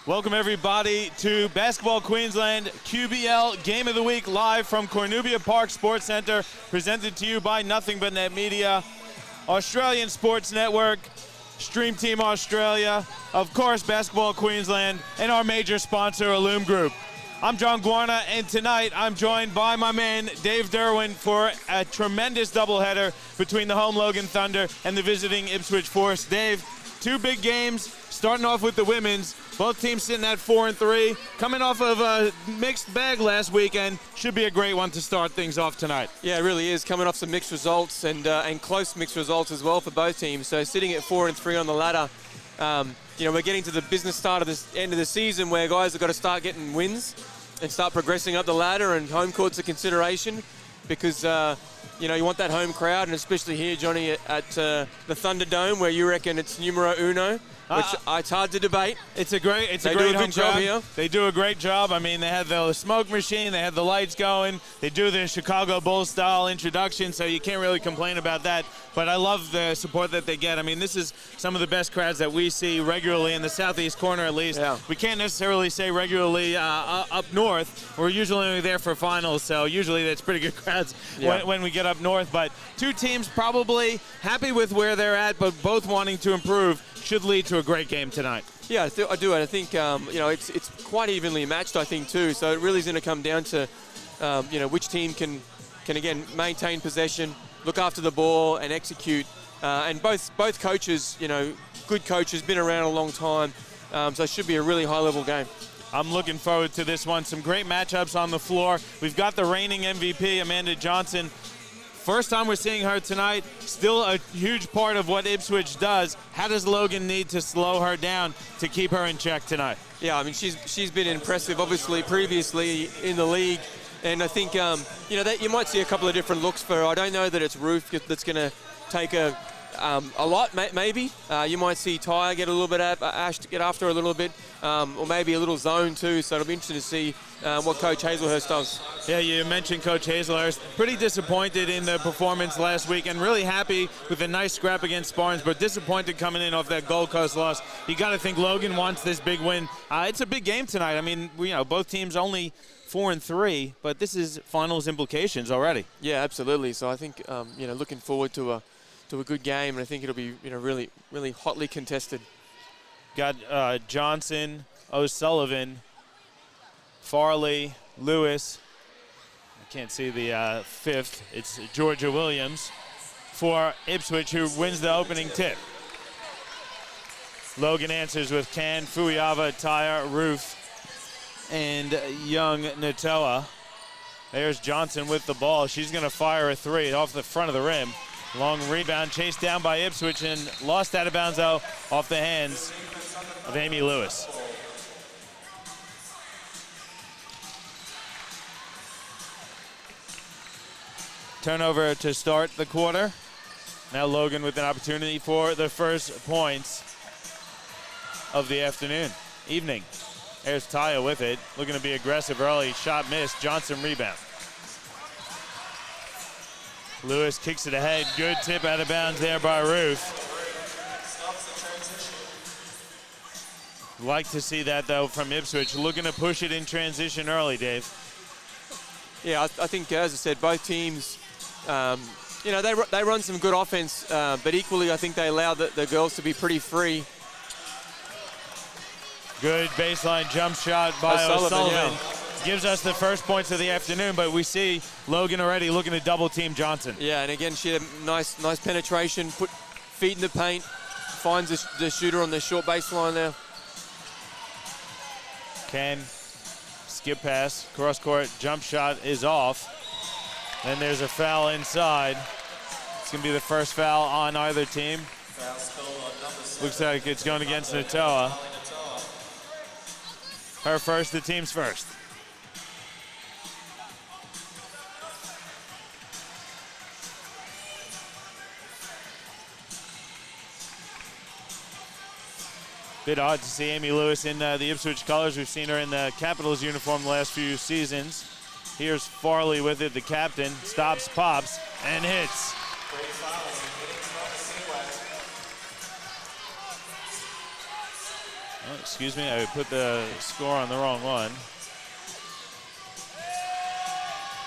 Welcome everybody to Basketball Queensland QBL Game of the Week live from Cornubia Park Sports Centre, presented to you by Nothing But Net Media, Australian Sports Network, Stream Team Australia, of course Basketball Queensland, and our major sponsor, Illume Group. I'm John Guarna, and tonight I'm joined by my man Dave Derwin for a tremendous doubleheader between the home Logan Thunder and the visiting Ipswich Force. Dave, two big games, starting off with the women's. Both teams sitting at 4-3, coming off of a mixed bag last weekend. Should be a great one to start things off tonight. Yeah, it really is, coming off some mixed results and close mixed results as well for both teams. So sitting at 4-3 on the ladder, we're getting to the business start of this end of the season where guys have got to start getting wins and start progressing up the ladder, and home court's a consideration because you want that home crowd, and especially here, Johnny, at the Thunderdome, where you reckon it's numero uno. Which it's hard to debate. It's a great home job here. They do a great job. I mean, they had the smoke machine, they had the lights going, they do the Chicago Bulls style introduction, so you can't really complain about that. But I love the support that they get. I mean, this is some of the best crowds that we see regularly in the southeast corner, at least. Yeah. We can't necessarily say regularly up north. We're usually only there for finals, so usually that's pretty good crowds when we get up north. But two teams probably happy with where they're at, but both wanting to improve. Should lead to a great game tonight. Yeah, I do, and I think it's quite evenly matched, I think, too. So it really is going to come down to which team can again maintain possession, look after the ball, and execute. And both coaches, good coaches, been around a long time, so it should be a really high-level game. I'm looking forward to this one. Some great matchups on the floor. We've got the reigning MVP, Amanda Johnson. First time we're seeing her tonight, still a huge part of what Ipswich does. How does Logan need to slow her down to keep her in check tonight? Yeah, I mean, she's been impressive, obviously, previously in the league. And I think, that you might see a couple of different looks for her. I don't know that it's Ruth that's going to take a lot, maybe. You might see Tyre get a little bit, Ash to get after her a little bit, or maybe a little zone too. So it'll be interesting to see what Coach Hazelhurst does. Yeah, you mentioned Coach Hazelhurst. Pretty disappointed in the performance last week, and really happy with a nice scrap against Spartans, but disappointed coming in off that Gold Coast loss. You got to think Logan wants this big win. It's a big game tonight. I mean, both teams only 4-3, but this is finals implications already. Yeah, absolutely. So I think looking forward to a good game, and I think it'll be really, really hotly contested. Got Johnson, O'Sullivan, Farley, Lewis. I can't see the fifth. It's Georgia Williams for Ipswich, who wins the opening tip. Logan answers with Can, Fuyava, Tyre, Roof, and Young Natoa. There's Johnson with the ball. She's going to fire a three off the front of the rim. Long rebound, chased down by Ipswich, and lost out of bounds, though, off the hands of Amy Lewis. Turnover to start the quarter. Now Logan with an opportunity for the first points of the evening. There's Taya with it, looking to be aggressive early. Shot missed, Johnson rebound. Lewis kicks it ahead. Good tip out of bounds there by Ruth. Like to see that, though, from Ipswich. Looking to push it in transition early, Dave. Yeah, I think, as I said, both teams, they run some good offense, but equally I think they allow the girls to be pretty free. Good baseline jump shot by O'Sullivan. Yeah. Gives us the first points of the afternoon, but we see Logan already looking to double team Johnson. Yeah, and again, she had a nice penetration, put feet in the paint, finds the shooter on the short baseline there. Can skip pass, cross court, jump shot is off. Then there's a foul inside. It's going to be the first foul on either team. Looks like it's going against Natoa. Her first, the team's first. Bit odd to see Amy Lewis in the Ipswich colors. We've seen her in the Capitals uniform the last few seasons. Here's Farley with it, the captain. Stops, pops, and hits. Oh, excuse me, I put the score on the wrong one.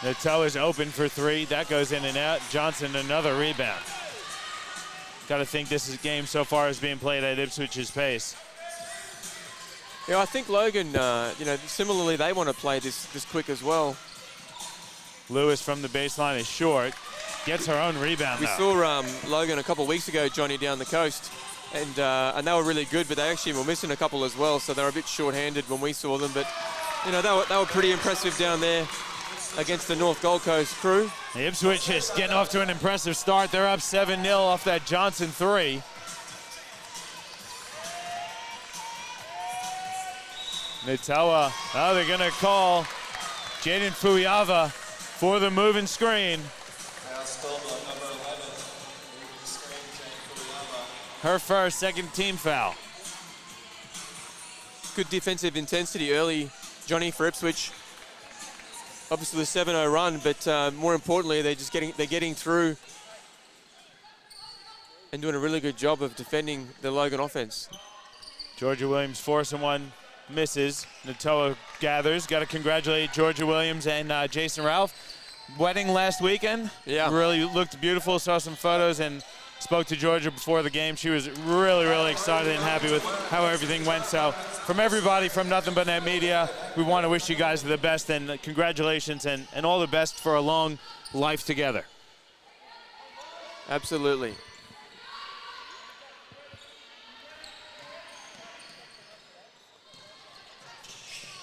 Nato is open for three. That goes in and out. Johnson, another rebound. Got to think this game so far is being played at Ipswich's pace. Yeah, I think Logan, similarly, they want to play this quick as well. Lewis from the baseline is short. Gets her own rebound, We saw Logan a couple of weeks ago, Johnny, down the coast. And they were really good, but they actually were missing a couple as well, so they were a bit short-handed when we saw them. But, they were pretty impressive down there against the North Gold Coast crew. Ipswich is getting off to an impressive start. They're up 7-0 off that Johnson three. Natawa, now they're gonna call Jaden Fuyava for the moving screen. Her first, second team foul. Good defensive intensity early, Johnny, for Ipswich. Obviously the 7-0 run, but more importantly, they're getting through and doing a really good job of defending the Logan offense. Georgia Williams forcing one, misses. Natoa gathers. Got to congratulate Georgia Williams and Jason Ralph. Wedding last weekend. Yeah. Really looked beautiful. Saw some photos and spoke to Georgia before the game. She was really, really excited and happy with how everything went. So from everybody from Nothing But Net Media, we want to wish you guys the best and congratulations and all the best for a long life together. Absolutely.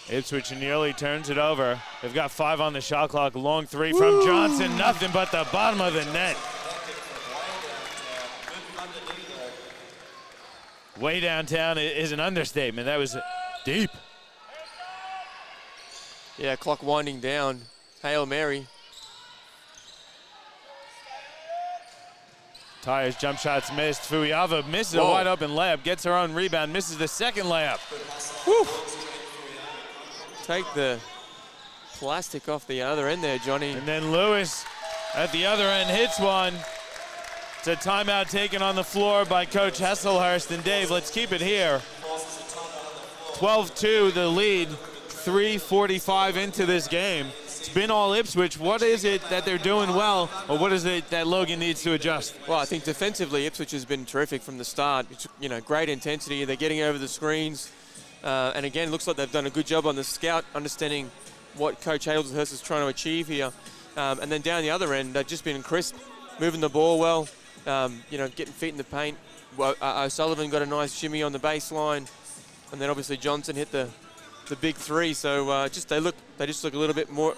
Ipswich nearly turns it over. They've got 5 on the shot clock. Long three from Johnson. Nothing but the bottom of the net. Way downtown is an understatement. That was deep. Yeah, clock winding down. Hail Mary. Tyre's jump shots missed. Fuyava misses a wide open layup. Gets her own rebound. Misses the second layup. Woo. Take the plastic off the other end there, Johnny. And then Lewis at the other end hits one. It's a timeout taken on the floor by Coach Hesselhurst. And Dave, let's keep it here. 12-2 the lead, 3:45 into this game. It's been all Ipswich. What is it that they're doing well, or what is it that Logan needs to adjust? Well, I think defensively, Ipswich has been terrific from the start. It's, great intensity. They're getting over the screens. And again, it looks like they've done a good job on the scout, understanding what Coach Hazelhurst is trying to achieve here. And then down the other end, they've just been crisp, moving the ball well, getting feet in the paint. O'Sullivan got a nice shimmy on the baseline. And then obviously Johnson hit the big three. So they just look a little bit more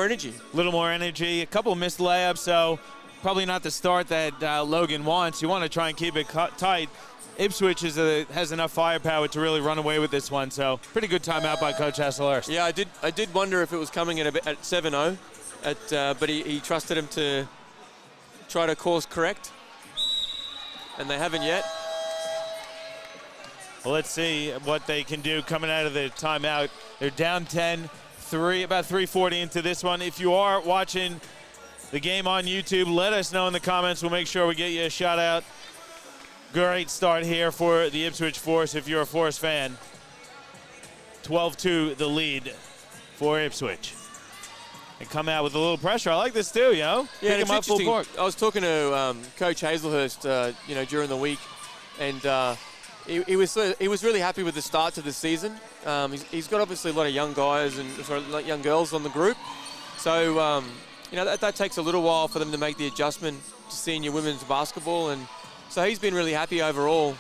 energy. A little more energy, a couple missed layups, so probably not the start that Logan wants. You want to try and keep it tight. Ipswich has enough firepower to really run away with this one, so pretty good timeout by Coach Hesselhurst. Yeah, I did wonder if it was coming at 7-0, but he trusted him to try to course correct, and they haven't yet. Well, let's see what they can do coming out of the timeout. They're down 10, about 3:40 into this one. If you are watching the game on YouTube, let us know in the comments. We'll make sure we get you a shout out. Great start here for the Ipswich Force if you're a Force fan. 12-2 the lead for Ipswich. They come out with a little pressure. I like this too, Yeah, pick it's them up full interesting. court. I was talking to Coach Hazelhurst, during the week, and he was really happy with the start to the season. He's got obviously a lot of young guys and young girls on the group, so that takes a little while for them to make the adjustment to senior women's basketball, and so he's been really happy overall.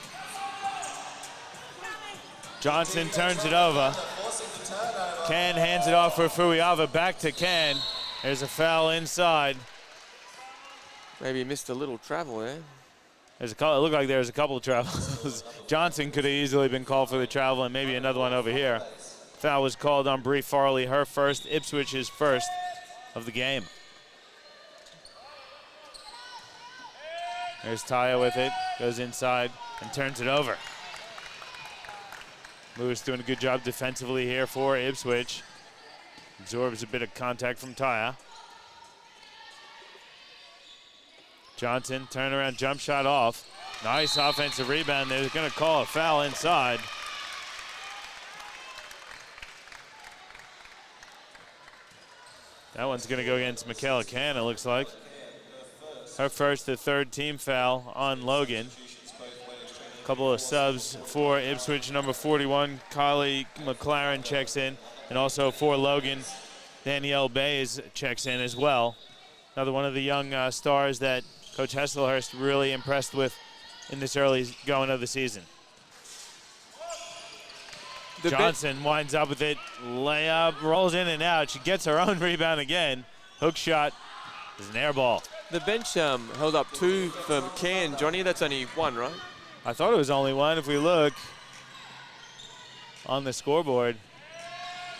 Johnson turns it over. Can hands it off for Fuyava. Back to Can. There's a foul inside. Maybe he missed a little travel there. It looked like there was a couple of travels. Johnson could have easily been called for the travel, and maybe another one over here. Foul was called on Bree Farley, her first, Ipswich's first of the game. There's Taya with it, goes inside and turns it over. Lewis doing a good job defensively here for Ipswich. Absorbs a bit of contact from Taya. Johnson, turnaround jump shot off. Nice offensive rebound. They're going to call a foul inside. That one's going to go against Michaela Can, it looks like. Her first, the third team foul on Logan. A couple of subs for Ipswich. Number 41, Kylie McLaren checks in. And also for Logan, Danielle Bays checks in as well. Another one of the young stars that Coach Hesselhurst really impressed with in this early going of the season. Johnson winds up with it. Layup, rolls in and out. She gets her own rebound again. Hook shot is an air ball. The bench held up 2 for Can, Johnny. That's only 1, right? I thought it was only 1. If we look on the scoreboard.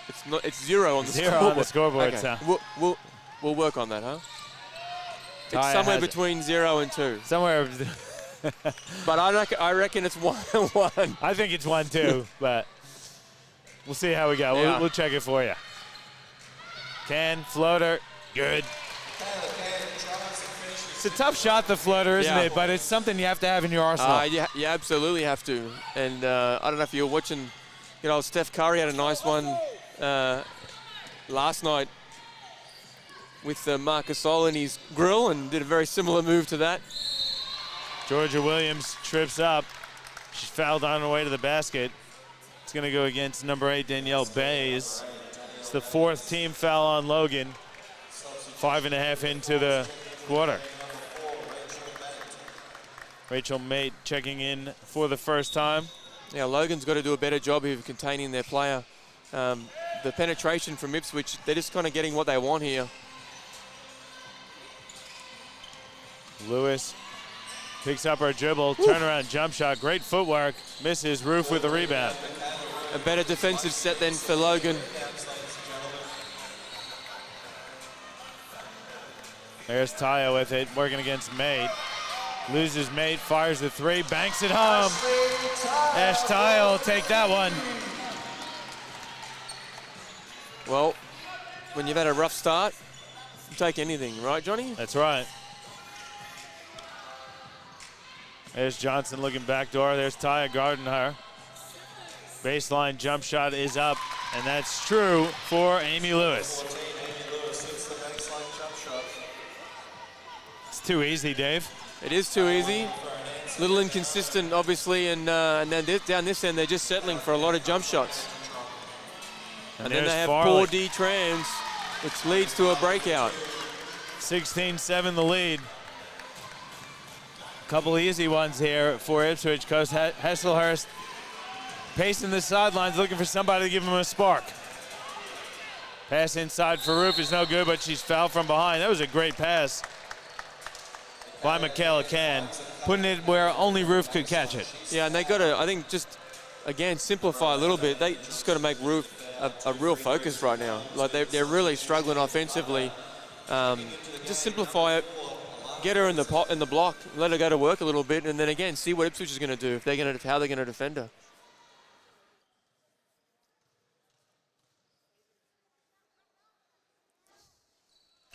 It's not. It's 0 on the scoreboard. 0 on the scoreboard. Okay. So. We'll work on that, huh? Taya it's somewhere between 0 and 2. Somewhere. But I reckon it's 1. I think it's 1 too, but we'll see how we go. Yeah. We'll check it for you. Can, floater, good. It's a tough shot, the floater, isn't it? But it's something you have to have in your arsenal. You absolutely have to. And I don't know if you're watching, Steph Curry had a nice one last night with Marcus Sol in his grill and did a very similar move to that. Georgia Williams trips up. She's fouled on her way to the basket. It's going to go against number 8, Danielle Bays. It's the 4th team foul on Logan. 5.5 into the quarter. Rachel Mate checking in for the first time. Yeah, Logan's got to do a better job of containing their player. The penetration from Ipswich, they're just kind of getting what they want here. Lewis picks up her dribble, turnaround jump shot, great footwork, misses. Roof with the rebound. A better defensive set then for Logan. There's Taya with it, working against Mate. Loses Mate, fires the 3, banks it home. Ash Taya will take that one. Well, when you've had a rough start, you take anything, right, Johnny? That's right. There's Johnson looking backdoor. There's Taya guarding her. Baseline jump shot is up, and that's true for Amy Lewis. It's too easy, Dave. It is too easy. A little inconsistent, obviously, and then down this end, they're just settling for a lot of jump shots. And then they have poor D-trans, which leads to a breakout. 16-7 the lead. Couple easy ones here for Ipswich. Coach Hesselhurst pacing the sidelines, looking for somebody to give him a spark. Pass inside for Roof is no good, but she's fouled from behind. That was a great pass by Michaela Can, putting it where only Roof could catch it. Yeah, and they got to, I think, just, again, simplify a little bit. They just got to make Roof a real focus right now. Like, they're really struggling offensively. Just simplify it. Get her in the block, let her go to work a little bit, and then again see what Ipswich is going to do, how they're going to defend her.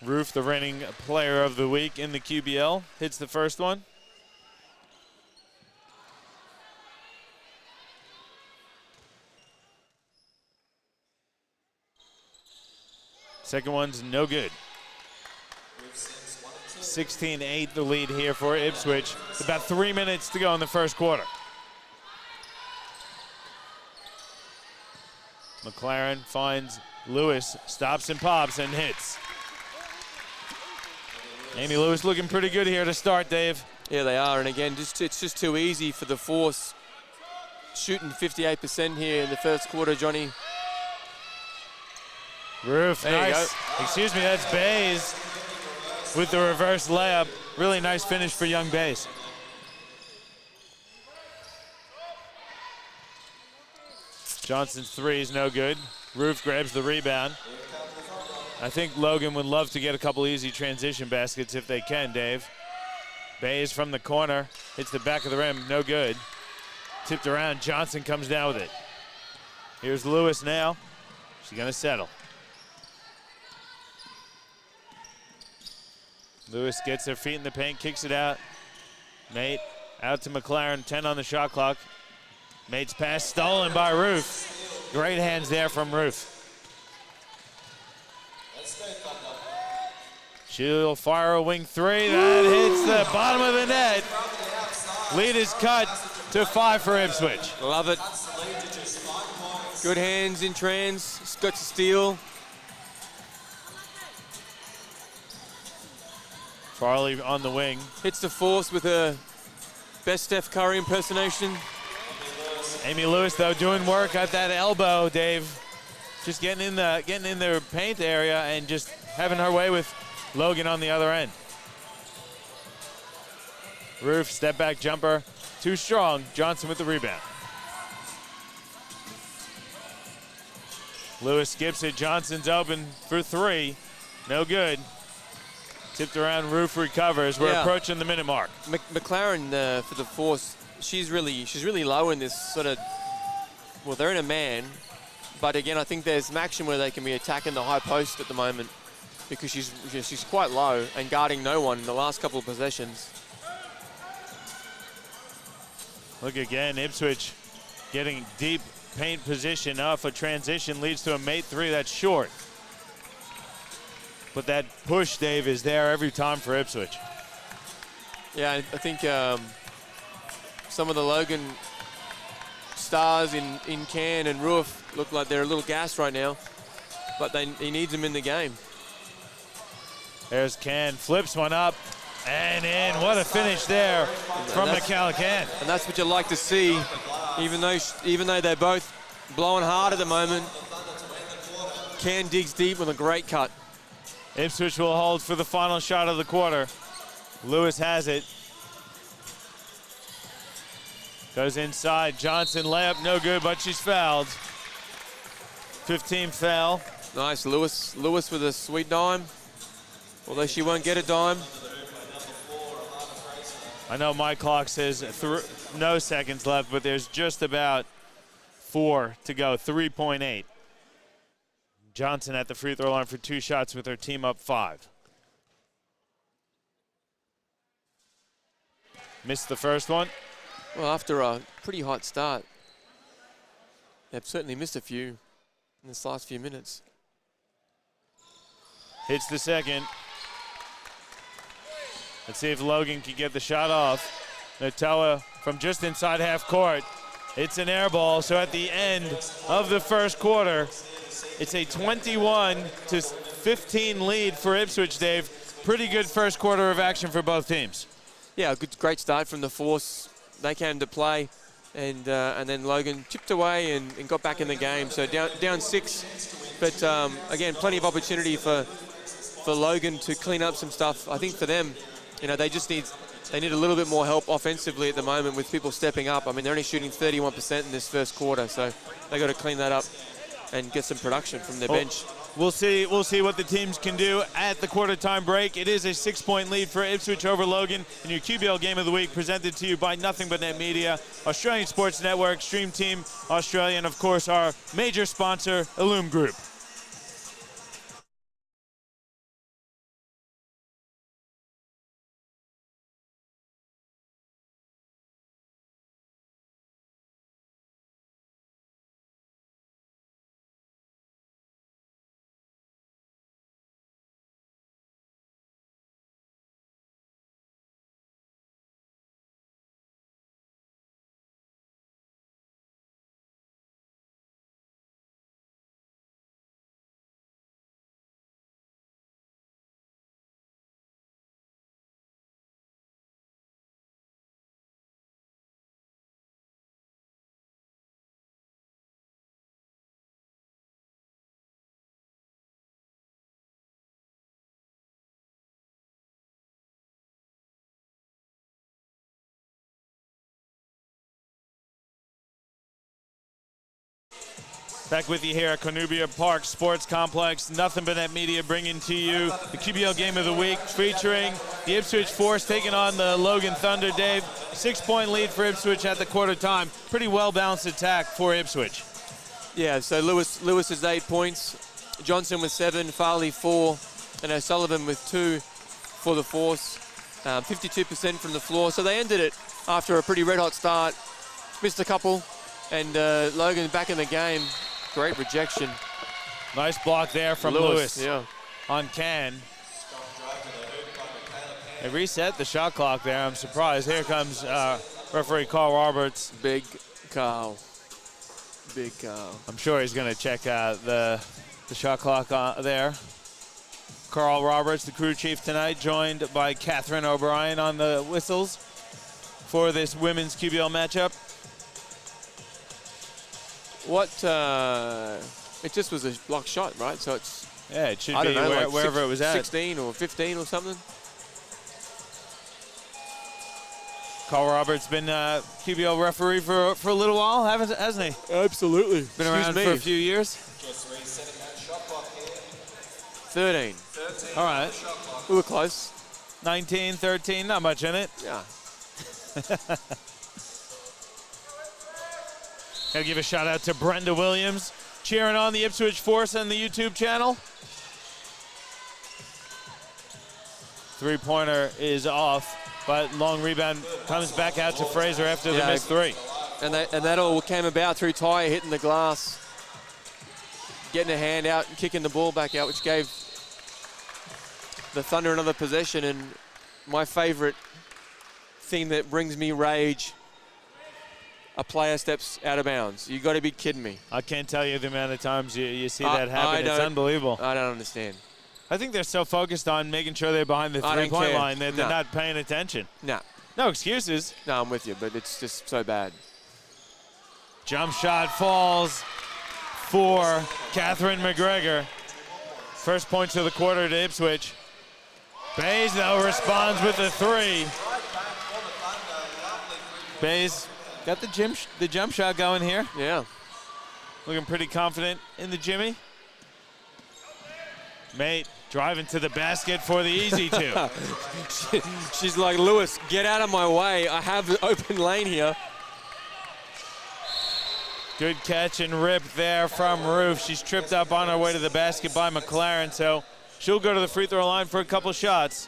Roof, the reigning player of the week in the QBL, hits the first one. Second one's no good. 16-8 the lead here for Ipswich. About 3 minutes to go in the first quarter. McLaren finds Lewis, stops and pops and hits. Amy Lewis looking pretty good here to start, Dave. Yeah, they are, and again, it's just too easy for the Force. Shooting 58% here in the first quarter, Johnny. Roof, there nice. You go. Excuse me, that's Bays with the reverse layup. Really nice finish for young Bays. Johnson's 3 is no good. Roof grabs the rebound. I think Logan would love to get a couple easy transition baskets if they can, Dave. Bays from the corner, hits the back of the rim, no good. Tipped around, Johnson comes down with it. Here's Lewis now. She's gonna settle. Lewis gets her feet in the paint, kicks it out. Mate out to McLaren, 10 on the shot clock. Mate's pass stolen by Roof. Great hands there from Roof. She'll fire a wing three. That hits the bottom of the net. Lead is cut to 5 for Ipswich. Love it. Good hands in trans. Got to steal. Farley on the wing. Hits the force with a best Steph Curry impersonation. Amy Lewis, though, doing work at that elbow, Dave. Just getting in their paint area and just having her way with Logan on the other end. Roof, step back jumper, too strong. Johnson with the rebound. Lewis skips it. Johnson's open for 3. No good. Tipped around, Roof recovers. We're approaching the minute mark. McLaren for the force, she's really low in this sort of, well, they're in a man, but again, I think there's some action where they can be attacking the high post at the moment because she's quite low and guarding no one in the last couple of possessions. Look again, Ipswich getting deep paint position off a transition leads to a mate 3 that's short. But that push, Dave, is there every time for Ipswich. Yeah, I think some of the Logan stars in Can and Roof look like they're a little gassed right now, but he needs them in the game. There's Can, flips one up and in. What a finish there from McCallican. And that's what you like to see, even though they're both blowing hard at the moment. Can digs deep with a great cut. Ipswich will hold for the final shot of the quarter. Lewis has it. Goes inside. Johnson layup, no good, but she's fouled. 15th foul. Nice, Lewis with a sweet dime. Although she won't get a dime. I know my clock says no seconds left, but there's just about 4 to go, 3.8. Johnson at the free throw line for 2 shots with her team up 5. Missed the first one. Well, after a pretty hot start, they've certainly missed a few in this last few minutes. Hits the second. Let's see if Logan can get the shot off. Notoa from just inside half court. It's an air ball, so at the end of the first quarter, it's a 21-15 lead for Ipswich, Dave. Pretty good first quarter of action for both teams. Yeah, great start from the force. They came to play, and then Logan chipped away and got back in the game. So down 6, but again, plenty of opportunity for Logan to clean up some stuff. I think for them, they need a little bit more help offensively at the moment with people stepping up. I mean, they're only shooting 31% in this first quarter, so they got to clean that up and get some production from their bench. We'll see what the teams can do at the quarter time break. It is a 6-point lead for Ipswich over Logan in your QBL Game of the Week, presented to you by Nothing But Net Media, Australian Sports Network, Stream Team Australia, and of course our major sponsor, Illum Group. Back with you here at Cornubia Park Sports Complex. Nothing But Net Media bringing to you the QBL Game of the Week, featuring the Ipswich Force taking on the Logan Thunder. Dave, 6-point lead for Ipswich at the quarter time. Pretty well-balanced attack for Ipswich. Yeah, so Lewis is 8 points. Johnson with 7, Farley 4, and O'Sullivan with 2 for the Force. 52% from the floor. So they ended it after a pretty red-hot start. Missed a couple, and Logan back in the game. Great rejection. Nice block there from Lewis yeah. on Can. They reset the shot clock there. I'm surprised. Here comes referee Carl Roberts. Big Carl. Big Carl. I'm sure he's going to check the shot clock there. Carl Roberts, the crew chief tonight, joined by Catherine O'Brien on the whistles for this women's QBL matchup. It just was a block shot, right? So it's, yeah, it should I be don't know, like wherever it was at. 16 or 15 or something. Carl Roberts been QBL referee for a little while, hasn't he? Absolutely. Been around for a few years. 13. All right. We were close. 19, 13, not much in it. Yeah. Gotta give a shout out to Brenda Williams, cheering on the Ipswich Force on the YouTube channel. Three-pointer is off, but long rebound comes back out to Fraser after the missed three. And that all came about through Ty hitting the glass, getting a hand out and kicking the ball back out, which gave the Thunder another possession. And my favorite thing that brings me rage, a player steps out of bounds. You got to be kidding me. I can't tell you the amount of times you see that happen. It's unbelievable. I don't understand. I think they're so focused on making sure they're behind the three-point line that they're not paying attention. No. No excuses. No, I'm with you, but it's just so bad. Jump shot falls for Catherine McGregor. First points of the quarter to Ipswich. Bays, though, responds with the three. Bays got the jump shot going here. Yeah. Looking pretty confident in the Jimmy. Mate driving to the basket for the easy two. She's like, Lewis, get out of my way. I have an open lane here. Good catch and rip there from Roof. She's tripped up on her way to the basket by McLaren, so she'll go to the free throw line for a couple shots.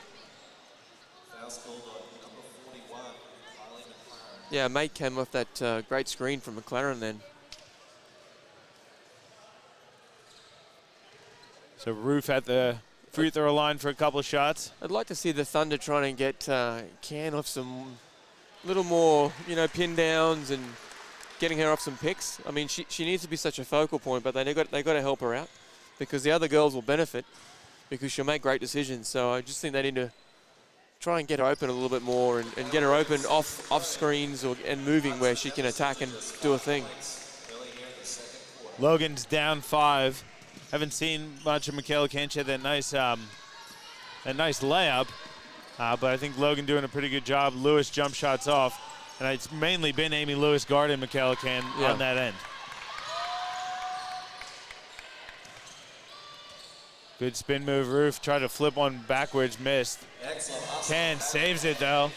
Yeah, Mate came off that great screen from McLaren then. So Roof at the free throw line for a couple of shots. I'd like to see the Thunder trying to get Can off some little more, pin downs and getting her off some picks. I mean, she needs to be such a focal point, but they got to help her out because the other girls will benefit because she'll make great decisions. So I just think they need to try and get her open a little bit more and get her open off screens and moving where she can attack and do a thing. Logan's down 5. Haven't seen much of Michaela Can. She had that nice layup, but I think Logan doing a pretty good job. Lewis jump shots off, and it's mainly been Amy Lewis guarding Michaela Can on that end. Good spin move, Roof. Tried to flip one backwards, missed. Can saves it though.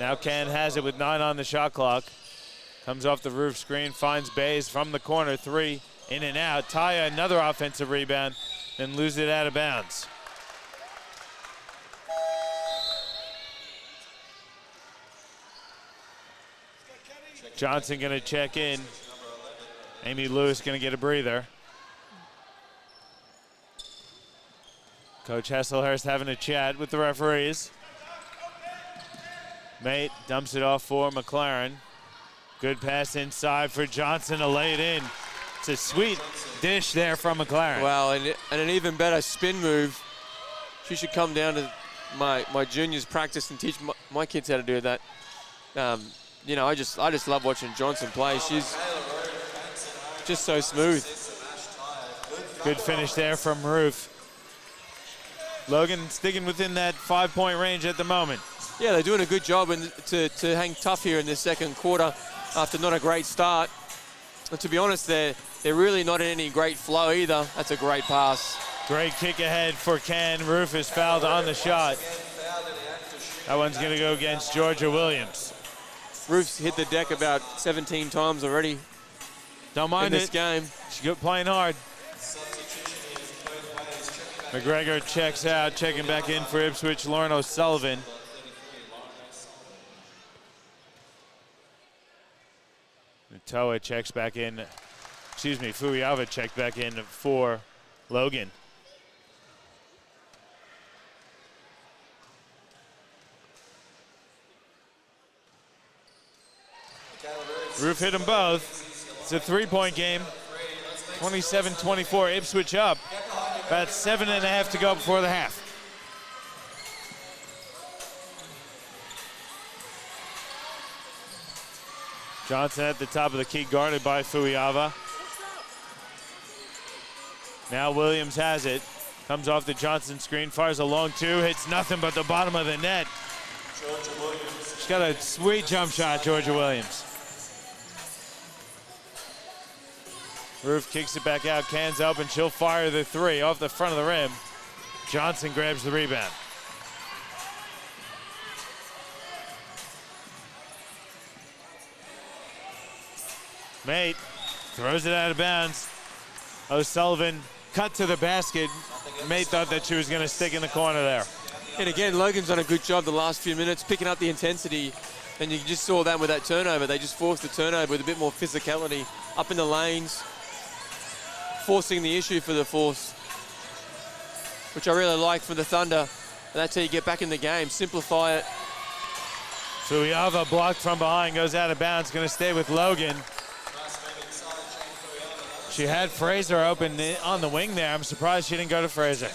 Now Can has it with 9 on the shot clock. Comes off the Roof screen, finds Bays from the corner, 3. In and out. Taya, another offensive rebound, then lose it out of bounds. Johnson going to check in. Amy Lewis going to get a breather. Coach Hesselhurst having a chat with the referees. Mate dumps it off for McLaren. Good pass inside for Johnson to lay it in. It's a sweet dish there from McLaren. Well, and an even better spin move. She should come down to my juniors practice and teach my kids how to do that. I just love watching Johnson play. She's just so smooth. Good finish there from Roof. Logan sticking within that 5-point range at the moment. Yeah, they're doing a good job to hang tough here in this second quarter after not a great start. And to be honest, they're really not in any great flow either. That's a great pass. Great kick ahead for Can. Roof is fouled on the shot. That one's going to go against Georgia Williams. Roof's hit the deck about 17 times already. Don't mind in this game. She's playing hard. McGregor checks out, checking back in for Ipswich, Lauren O'Sullivan. Toa checks back in. Fuyava checked back in for Logan. Roof hit them both. It's a 3-point game. 27-24, Ipswich up. About 7.5 to go before the half. Johnson at the top of the key, guarded by Fuiava. Now Williams has it. Comes off the Johnson screen, fires a long two, hits nothing but the bottom of the net. She's got a sweet jump shot, Georgia Williams. Roof kicks it back out, cans open, she'll fire the three off the front of the rim. Johnson grabs the rebound. Mate throws it out of bounds. O'Sullivan cut to the basket. Mate thought that she was going to stick in the corner there. And again, Logan's done a good job the last few minutes, picking up the intensity. And you just saw that with that turnover. They just forced the turnover with a bit more physicality up in the lanes, forcing the issue for the Force, which I really like for the Thunder. And that's how you get back in the game, simplify it. Fuiava blocked from behind, goes out of bounds, going to stay with Logan. She had Fraser open on the wing there. I'm surprised she didn't go to Fraser.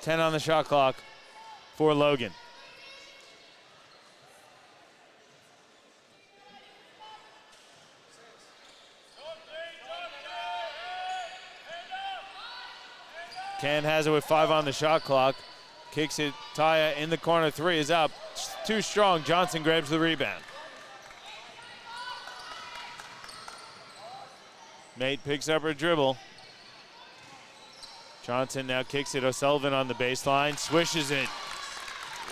10 on the shot clock for Logan. Ken has it with 5 on the shot clock. Kicks it, Taya in the corner, 3 is up. Too strong, Johnson grabs the rebound. Mate picks up her dribble. Johnson now kicks it, O'Sullivan on the baseline, swishes it.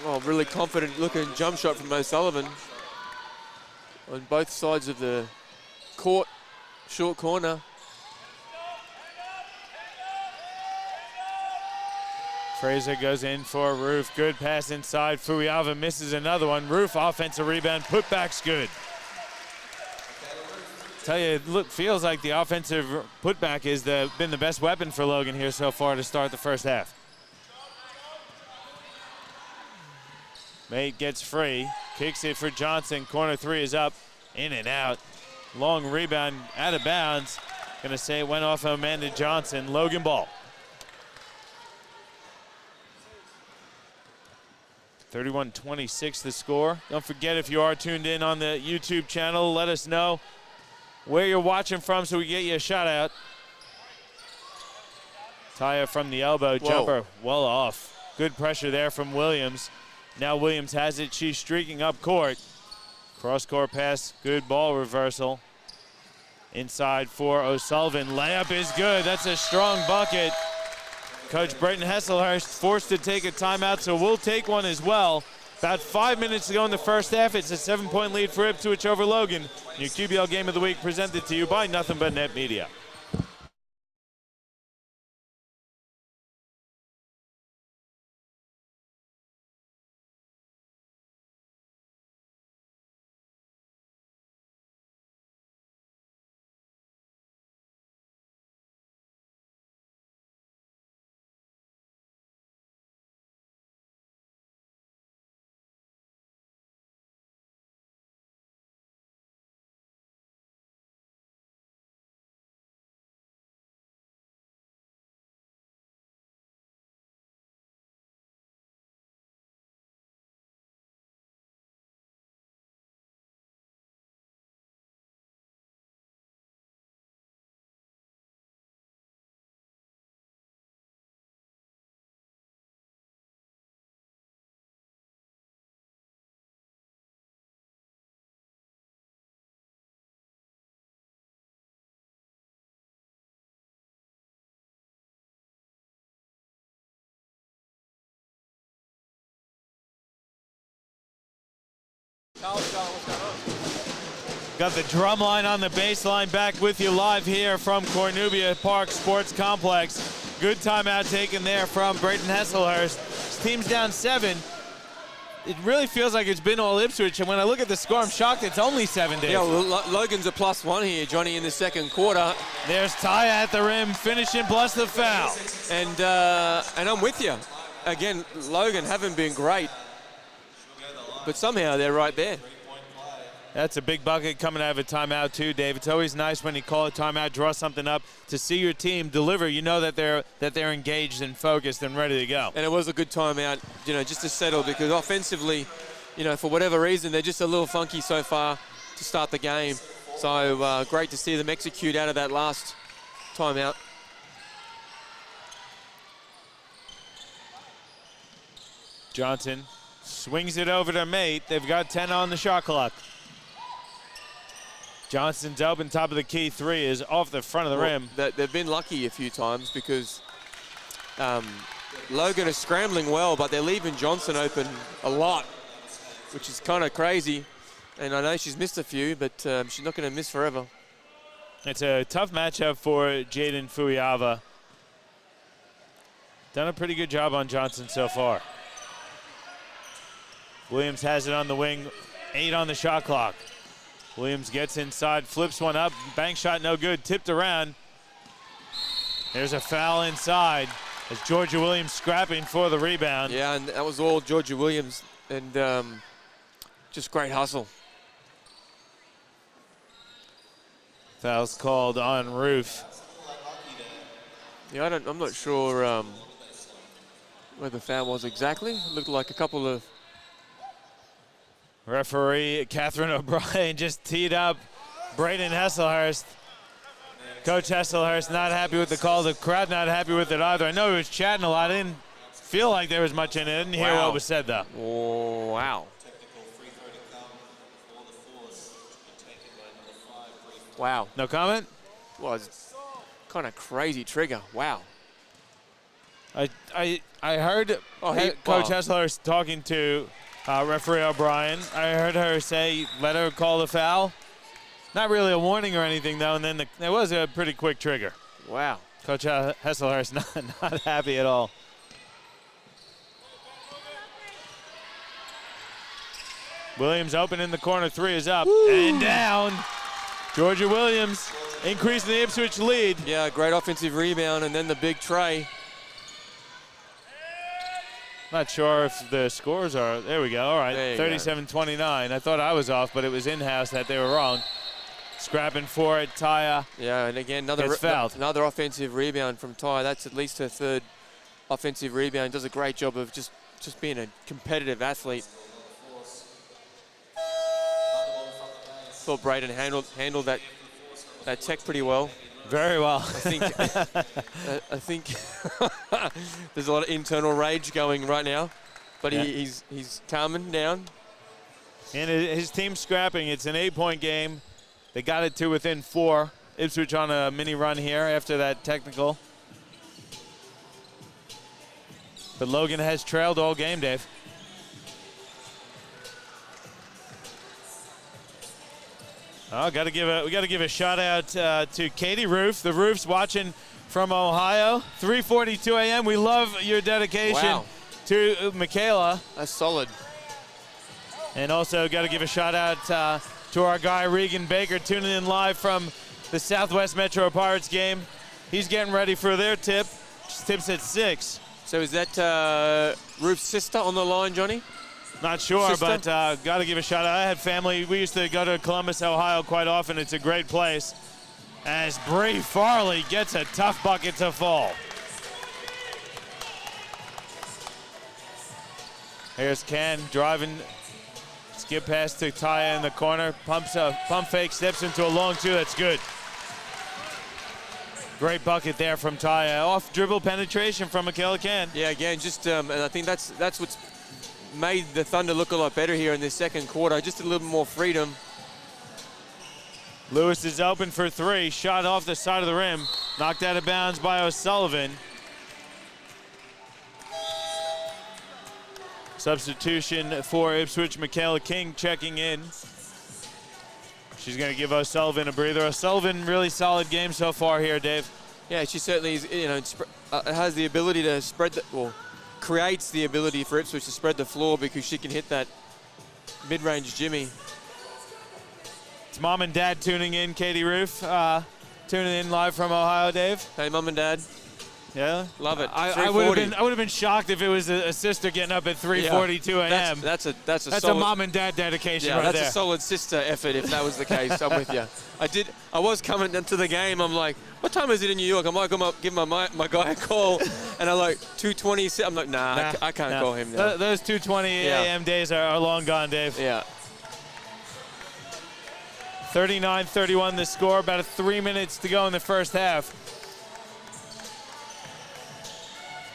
Oh, really confident looking jump shot from O'Sullivan. On both sides of the court, short corner. Fraser goes in for Roof, good pass inside. Fuiava misses another one. Roof offensive rebound, putback's good. Tell you, it feels like the offensive putback has been the best weapon for Logan here so far to start the first half. Mate gets free, kicks it for Johnson. Corner 3 is up, in and out. Long rebound, out of bounds. Gonna say it went off of Amanda Johnson. Logan ball. 31-26 the score. Don't forget, if you are tuned in on the YouTube channel, let us know where you're watching from so we get you a shout out. Taya from the elbow, jumper well off. Good pressure there from Williams. Now Williams has it, she's streaking up court. Cross-court pass, good ball reversal. Inside for O'Sullivan, layup is good, that's a strong bucket. Coach Britton Hesselhurst forced to take a timeout, so we'll take one as well. About 5 minutes to go in the first half. It's a 7-point lead for Ipswich over Logan. Your QBL Game of the Week presented to you by Nothing But Net Media. Got the drum line on the baseline, back with you live here from Cornubia Park Sports Complex. Good timeout taken there from Brayton Hesselhurst. His team's down 7. It really feels like it's been all Ipswich, and when I look at the score, I'm shocked it's only 7 days. Yeah, well, Logan's a +1 here, Johnny, in the second quarter. There's Taya at the rim, finishing plus the foul. And I'm with you. Again, Logan haven't been great, but somehow they're right there. That's a big bucket coming out of a timeout too, Dave. It's always nice when you call a timeout, draw something up, to see your team deliver. You know that they're engaged and focused and ready to go. And it was a good timeout, you know, just to settle, because offensively, you know, for whatever reason, they're just a little funky so far to start the game. So great to see them execute out of that last timeout. Johnson swings it over to Mate. They've got 10 on the shot clock. Johnson's open, top of the key. 3 is off the front of the rim. They've been lucky a few times because Logan is scrambling well, but they're leaving Johnson open a lot, which is kind of crazy. And I know she's missed a few, but she's not going to miss forever. It's a tough matchup for Jaden Fuyava. Done a pretty good job on Johnson so far. Williams has it on the wing, 8 on the shot clock. Williams gets inside, flips one up, bank shot no good, tipped around. There's a foul inside as Georgia Williams scrapping for the rebound. Yeah, and that was all Georgia Williams, and just great hustle. Foul's called on Roof. Yeah, I'm not sure where the foul was exactly. It looked like a couple of... Referee Catherine O'Brien just teed up Braden Hesselhurst. Coach Hesselhurst not happy with the call. The crowd not happy with it either. I know he was chatting a lot. I didn't feel like there was much in it. I didn't hear what was said, though. Oh, wow. Wow. No comment? Well, it's kind of crazy trigger. Wow. I heard Coach Hesselhurst talking to referee O'Brien. I heard her say, let her call the foul. Not really a warning or anything, though, and then it was a pretty quick trigger. Wow. Coach Hesselhurst not happy at all. Williams open in the corner, 3 is up. Woo. And down. Georgia Williams increasing the Ipswich lead. Yeah, great offensive rebound, and then the big tray. Not sure if the scores are, there we go, all right, 37-29. I thought I was off, but it was in-house that they were wrong. Scrapping for it, Taya. Yeah, and again, another offensive rebound from Taya. That's at least her 3rd offensive rebound. Does a great job of just being a competitive athlete. Thought Braden handled that tech pretty well. Very well. I think there's a lot of internal rage going right now, but he's calming down. And his team's scrapping. It's an 8-point game. They got it to within 4. Ipswich on a mini run here after that technical. But Logan has trailed all game, Dave. Oh, we got to give a shout out to Katie Roof. The Roof's watching from Ohio. 3:42 a.m. We love your dedication to Michaela. That's solid. And also got to give a shout out to our guy Regan Baker tuning in live from the Southwest Metro Pirates game. He's getting ready for their tip. Tips at 6. So is that Roof's sister on the line, Johnny? Not sure, but got to give a shout out. I had family. We used to go to Columbus, Ohio quite often. It's a great place. As Bree Farley gets a tough bucket to fall. Here's Ken driving. Skip pass to Taya in the corner. Pump fake, steps into a long 2. That's good. Great bucket there from Taya. Off dribble penetration from Michaela Ken. Yeah, again, just and I think that's what's made the Thunder look a lot better here in this second quarter. Just a little more freedom. Lewis is open for 3. Shot off the side of the rim. Knocked out of bounds by O'Sullivan. Substitution for Ipswich, Michaela King checking in. She's going to give O'Sullivan a breather. O'Sullivan, really solid game so far here, Dave. Yeah, she certainly is, has the ability to creates the ability for Ipswich to spread the floor because she can hit that mid-range jimmy. It's Mom and Dad tuning in. Katie Roof tuning in live from Ohio, Dave. Hey, Mom and Dad. Yeah, Love it. I would have been shocked if it was a sister getting up at 3:42 a.m. That's a solid, mom and dad dedication yeah, right that's there. a solid sister effort if that was the case. I'm with you. I was coming into the game. I'm like, what time is it in New York? I'm like, I'm giving my guy a call, and I'm like 2:20. I'm like, nah. I can't call him now. Those 2:20 a.m. days are long gone, Dave. Yeah. 39-31 the score. About 3 minutes to go in the first half.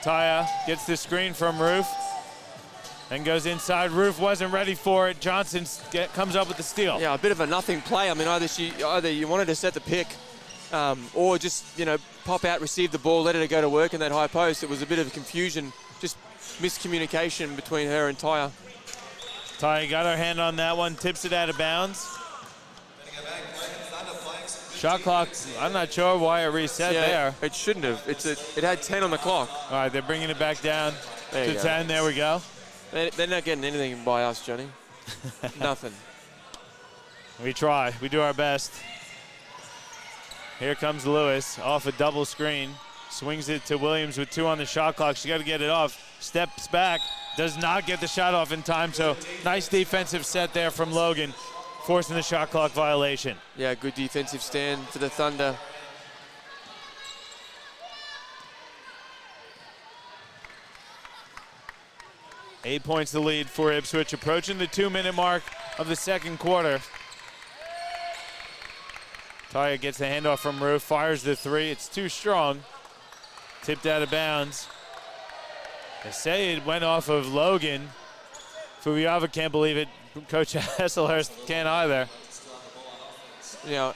Taya gets the screen from Roof and goes inside. Roof wasn't ready for it. Johnson comes up with the steal. Yeah, a bit of a nothing play. I mean, either you wanted to set the pick or just, pop out, receive the ball, let it go to work in that high post. It was a bit of confusion, just miscommunication between her and Taya. Taya got her hand on that one, tips it out of bounds. Shot clock, I'm not sure why it reset there. It shouldn't have. It had 10 on the clock. All right, they're bringing it back down to 10. There we go. They're not getting anything by us, Johnny. Nothing. We try. We do our best. Here comes Lewis off a double screen. Swings it to Williams with 2 on the shot clock. She got to get it off. Steps back. Does not get the shot off in time. So nice defensive set there from Logan, forcing the shot clock violation. Yeah, good defensive stand for the Thunder. Eight points the lead for Ipswich, approaching the 2-minute mark of the second quarter. Taya gets the handoff from Roof, fires the 3. It's too strong. Tipped out of bounds. They say it went off of Logan. Fuyava can't believe it. Coach Hesselhurst can't either.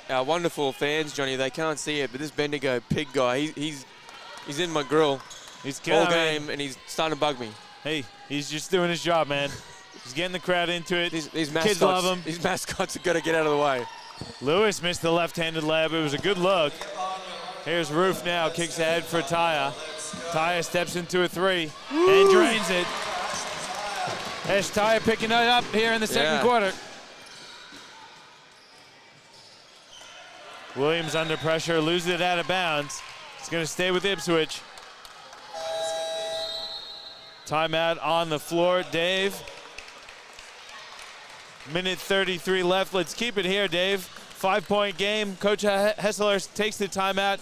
Our wonderful fans, Johnny, they can't see it, but this Bendigo pig guy, he's in my grill. He's all game, and he's starting to bug me. Hey, he's just doing his job, man. He's getting the crowd into it. These mascots, kids love him. These mascots have got to get out of the way. Lewis missed the left-handed layup. It was a good look. Here's Roof now, kicks ahead for Taya. Taya steps into a 3 and drains it. There's Taya picking it up here in the second quarter. Williams under pressure, loses it out of bounds. It's going to stay with Ipswich. Timeout on the floor, Dave. Minute 33 left. Let's keep it here, Dave. 5-point game. Coach Hesselhurst takes the timeout.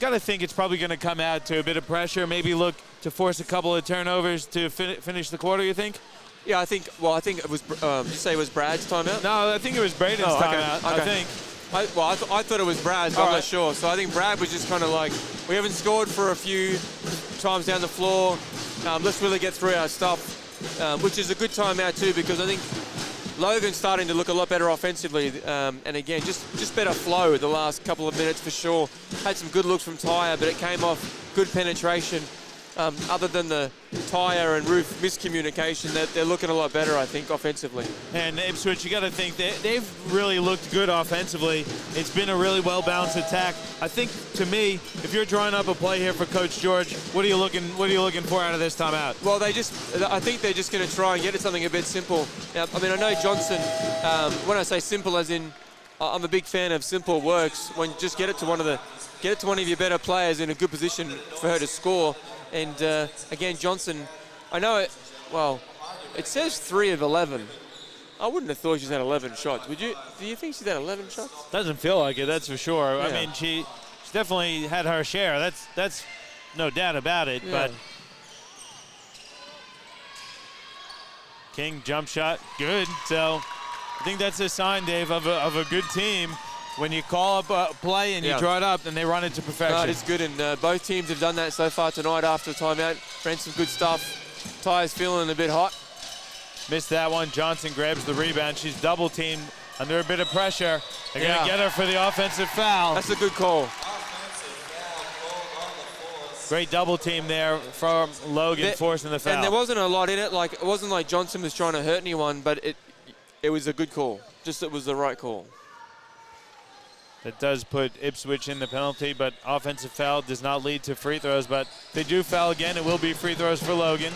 Got to think it's probably going to come out to a bit of pressure, maybe look to force a couple of turnovers to finish the quarter, you think? Yeah, I think it was, did you say it was Brad's timeout? No, I think it was Braden's timeout, okay. I think. I thought it was Brad's, but I'm not sure. So I think Brad was just kind of like, we haven't scored for a few times down the floor. Let's really get through our stuff, which is a good timeout too, because I think Logan's starting to look a lot better offensively. And again, just better flow the last couple of minutes for sure. Had some good looks from Taya, but it came off good penetration. Other than the Taya and Roof miscommunication, they're looking a lot better, I think, offensively. And Ipswich, you got to think they've really looked good offensively. It's been a really well-balanced attack. I think, to me, if you're drawing up a play here for Coach George, what are you looking for out of this timeout? Well, I think they're just going to try and get it something a bit simple. Now, I mean, I know Johnson. When I say simple, as in, I'm a big fan of simple works. When you just get it to one of your better players in a good position for her to score. And again, Johnson, I know it, well, it says 3 of 11. I wouldn't have thought she's had 11 shots. Would you? Do you think she's had 11 shots? Doesn't feel like it, that's for sure. Yeah. I mean, she definitely had her share. That's no doubt about it. Yeah. But King jump shot, good. So I think that's a sign, Dave, of a good team. When you call up a play and you draw it up, and they run it to perfection. No, it's good, and both teams have done that so far tonight after the timeout. Ran some good stuff. Ty's feeling a bit hot. Missed that one. Johnson grabs the rebound. She's double teamed under a bit of pressure. They're going to get her for the offensive foul. That's a good call. Great double team there from Logan, forcing the foul. And there wasn't a lot in it. Like, it wasn't like Johnson was trying to hurt anyone, but it was a good call. Just it was the right call. That does put Ipswich in the penalty, but offensive foul does not lead to free throws. But if they do foul again, it will be free throws for Logan.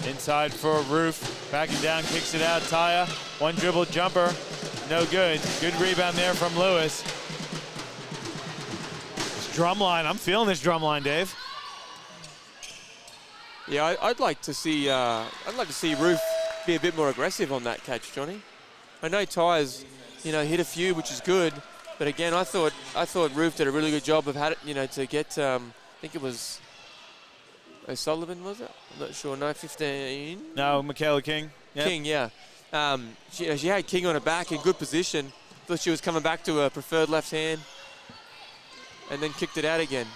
Inside for Roof, backing down, kicks it out. Taya, one dribble jumper, no good. Good rebound there from Lewis. drum line. I'm feeling this drum line, Dave. Yeah, I'd like to see Roof be a bit more aggressive on that catch, Johnny. I know Tyers, hit a few, which is good, but again, I thought Roof did a really good job of to get. I think it was O'Sullivan, was it? I'm not sure. No, 15. No, Michaela King. Yep. King, yeah. She had King on her back in good position. Thought she was coming back to her preferred left hand, and then kicked it out again.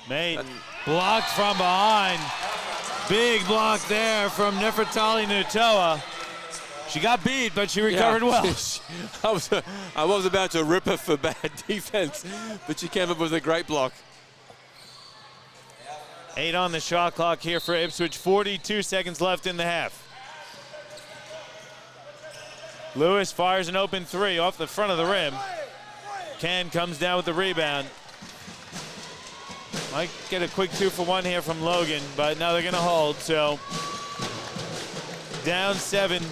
Mate, blocked from behind. Big block there from Nefertali Nutoa. She got beat, but she recovered well. I was about to rip her for bad defense, but she came up with a great block. 8 on the shot clock here for Ipswich. 42 seconds left in the half. Lewis fires an open 3 off the front of the rim. Can comes down with the rebound. Might get a quick 2-for-1 here from Logan, but now they're going to hold. So down 7.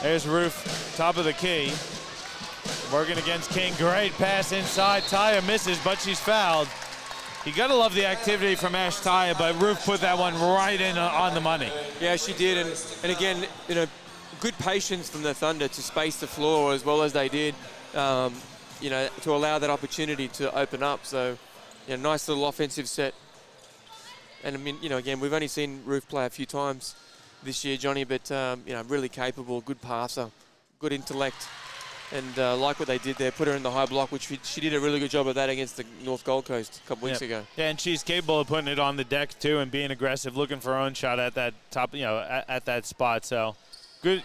There's Roof, top of the key. Working against King. Great pass inside. Taya misses, but she's fouled. You got to love the activity from Ash Taya, but Roof put that one right in on the money. Yeah, she did. And again, good patience from the Thunder to space the floor as well as they did. To allow that opportunity to open up. So, nice little offensive set. And I mean, again, we've only seen Roof play a few times this year, Johnny, but really capable, good passer, good intellect, and like what they did there, put her in the high block, which she did a really good job of that against the North Gold Coast a couple weeks ago. Yeah, and she's capable of putting it on the deck too and being aggressive, looking for her own shot at that top, at that spot. So. Good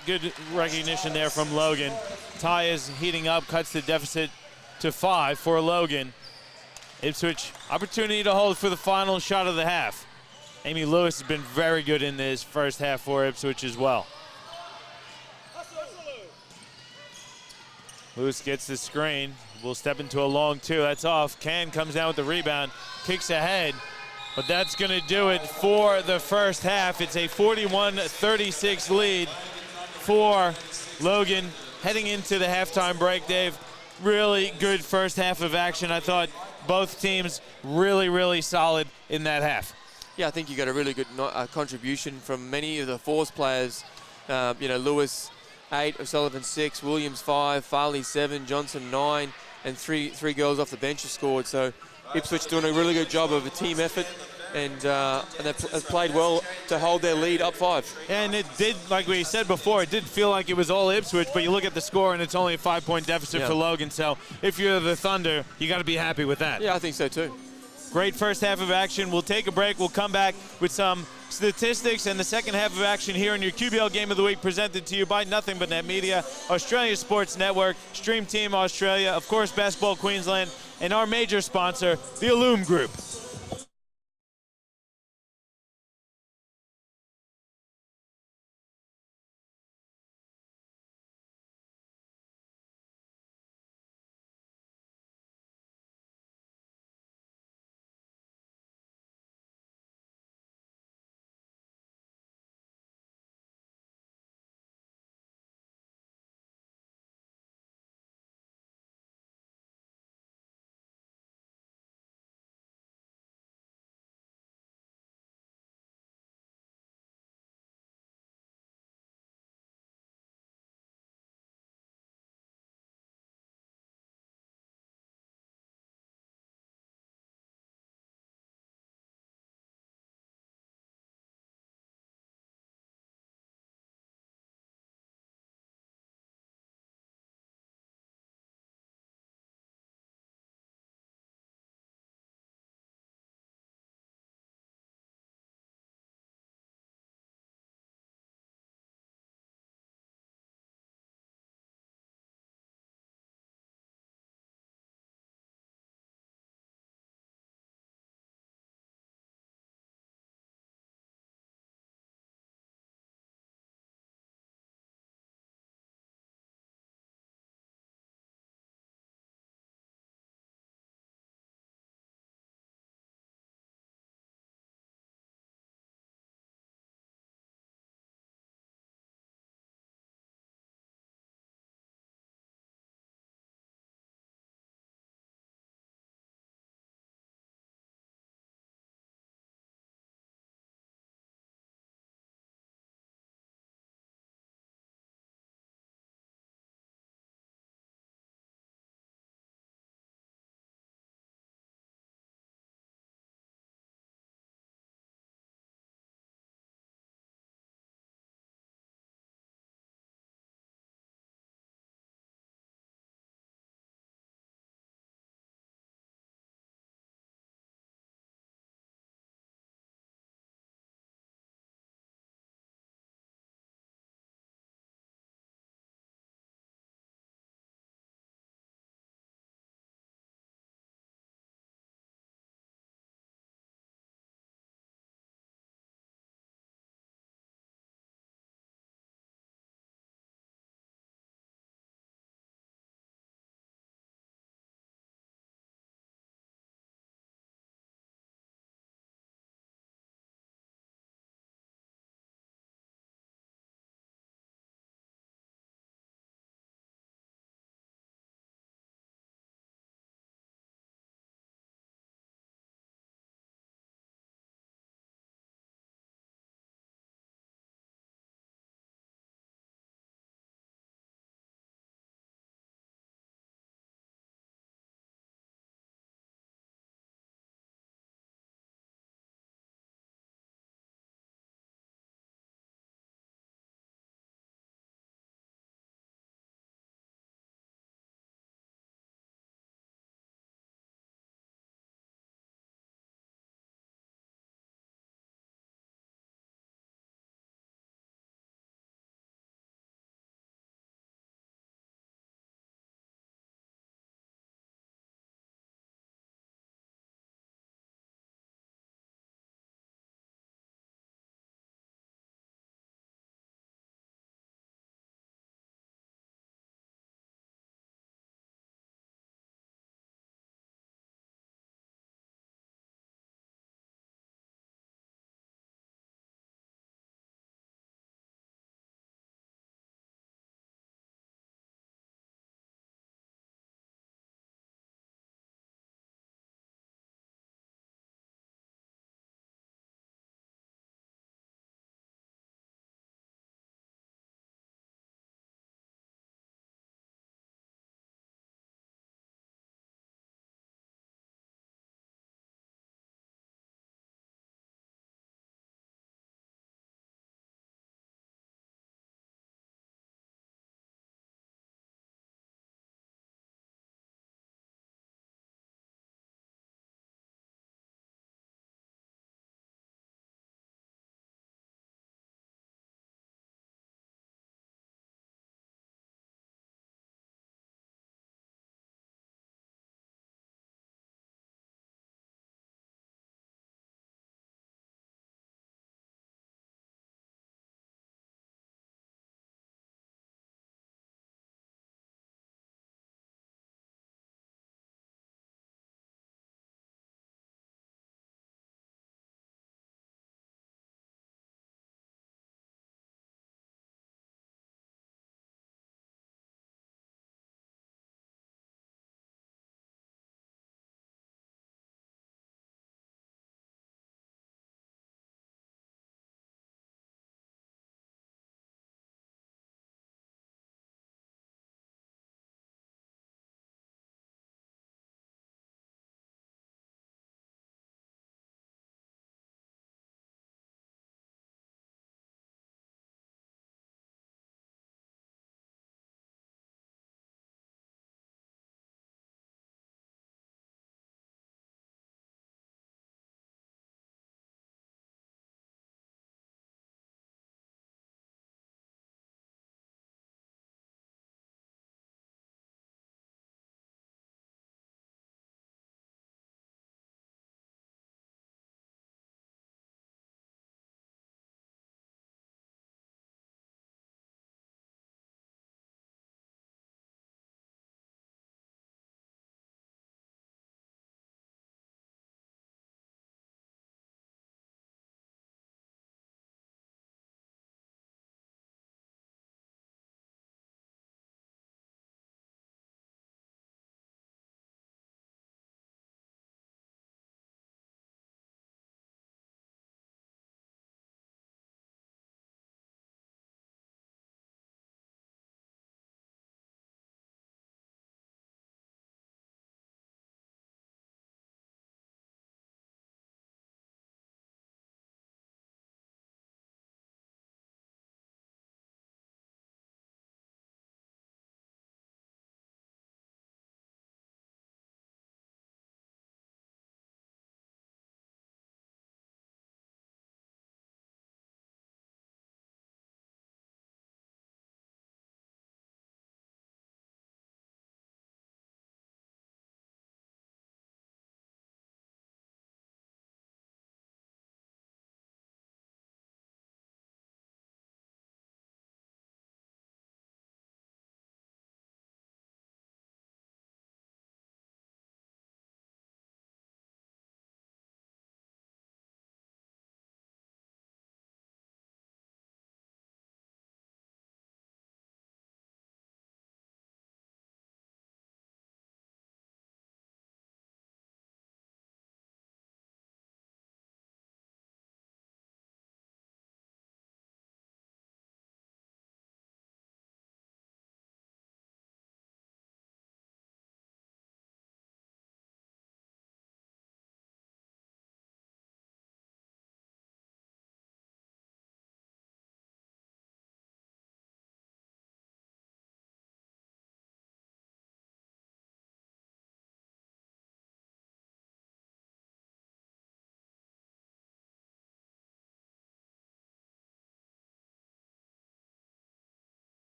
recognition there from Logan. Ty is heating up, cuts the deficit to 5 for Logan. Ipswich, opportunity to hold for the final shot of the half. Amy Lewis has been very good in this first half for Ipswich as well. Lewis gets the screen. Will step into a long 2. That's off. Can comes down with the rebound, kicks ahead. But that's going to do it for the first half. It's a 41-36 lead for Logan heading into the halftime break, Dave. Really good first half of action. I thought both teams really, really solid in that half. Yeah, I think you got a really good contribution from many of the Force players. Lewis 8, O'Sullivan 6, Williams 5, Farley 7, Johnson 9, and three girls off the bench have scored. So Ipswich doing a really good job of a team effort. And they've played well to hold their lead up 5. And it did, like we said before, it did feel like it was all Ipswich, but you look at the score and it's only a 5-point deficit for Logan. So if you're the Thunder, you got to be happy with that. Yeah, I think so too. Great first half of action. We'll take a break. We'll come back with some statistics and the second half of action here in your QBL Game of the Week, presented to you by Nothing But Net Media, Australia Sports Network, Stream Team Australia, of course, Basketball Queensland, and our major sponsor, the Illume Group.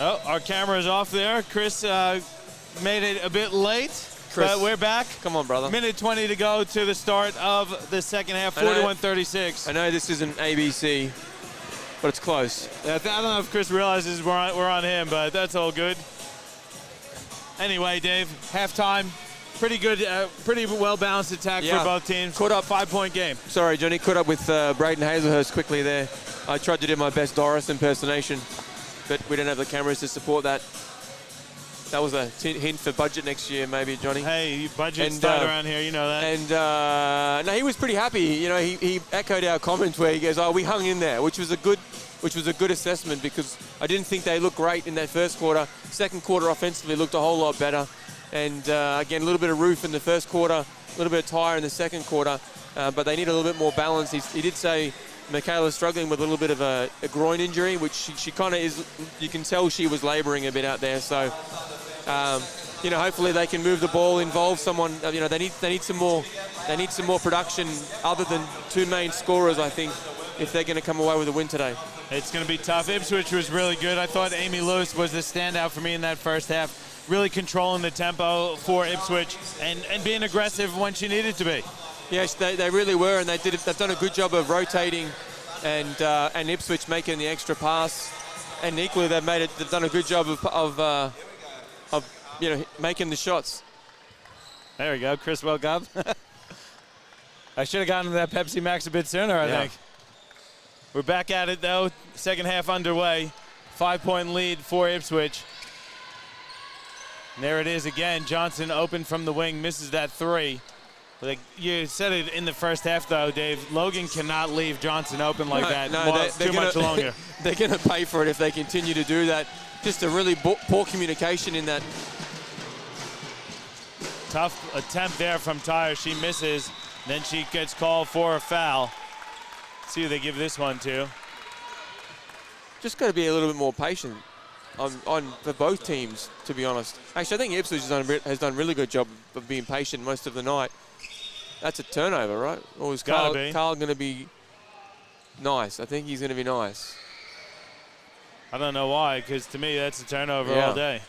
Oh, our camera's off there. Chris made it a bit late, but we're back. Come on, brother. Minute 20 to go to the start of the second half, 41-36. I know this isn't ABC, but it's close. I don't know if Chris realizes we're on him, but that's all good. Anyway, Dave, halftime, pretty good, pretty well-balanced attack for both teams. Caught up. 5-point game. Sorry, Johnny, caught up with Braden Hazelhurst quickly there. I tried to do my best Doris impersonation, but we don't have the cameras to support that. That was a hint for budget next year, maybe, Johnny. Hey, budget's tight around here, you know that. And no, he was pretty happy. You know, he echoed our comments where he goes, "Oh, we hung in there," which was a good assessment, because I didn't think they looked great in that first quarter. Second quarter offensively looked a whole lot better. And again, a little bit of roof in the first quarter, a little bit of tire in the second quarter, but they need a little bit more balance. He did say Michaela's struggling with a little bit of a groin injury, which she kind of is. You can tell she was laboring a bit out there. So, you know, hopefully they can move the ball, involve someone. You know, they need some more. They need some more production other than two main scorers, I think, if they're going to come away with a win today. It's going to be tough. Ipswich was really good. I thought Amy Lewis was the standout for me in that first half, really controlling the tempo for Ipswich and being aggressive when she needed to be. Yes, they really were, and they've done a good job of rotating and Ipswich making the extra pass, and equally they've done a good job of you know, making the shots. There we go, Chris Welcome. I should have gotten to that Pepsi Max a bit sooner, I think. We're back at it, though. Second half underway. 5-point lead for Ipswich. And there it is again. Johnson open from the wing, misses that three. Like you said it in the first half, though, Dave. Logan cannot leave Johnson open like that too much longer. They're going to pay for it if they continue to do that. Just a really poor communication in that. Tough attempt there from Tyre. She misses. Then she gets called for a foul. See who they give this one to. Just got to be a little bit more patient for both teams, to be honest. Actually, I think Ipswich has done a really good job of being patient most of the night. That's a turnover, right? Or is Carl going to be nice? I think he's going to be nice. I don't know why, because to me that's a turnover all day.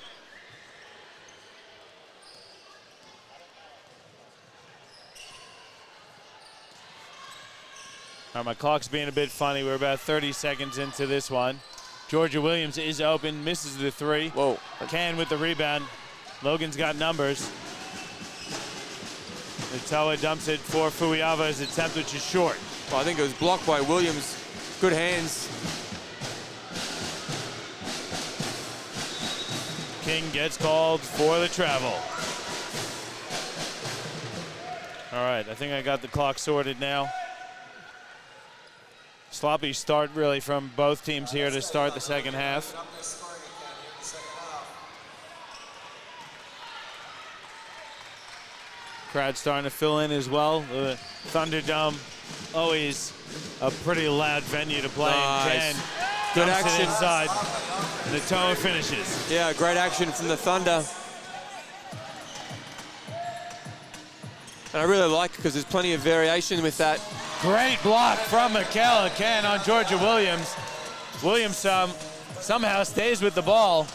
All right, my clock's being a bit funny. We're about 30 seconds into this one. Georgia Williams is open, misses the three. Whoa. Can with the rebound. Logan's got numbers. Natoa dumps it for Fuiava's attempt, which is short. Well, I think it was blocked by Williams. Good hands. King gets called for the travel. All right, I think I got the clock sorted now. Sloppy start really from both teams here to start the second half. Crowd starting to fill in as well. The Thunderdome, always a pretty loud venue to play in. Good action inside. Natoa finishes. Yeah, great action from the Thunder. And I really like it because there's plenty of variation with that. Great block from Michaela Ken on Georgia Williams. Williams somehow stays with the ball.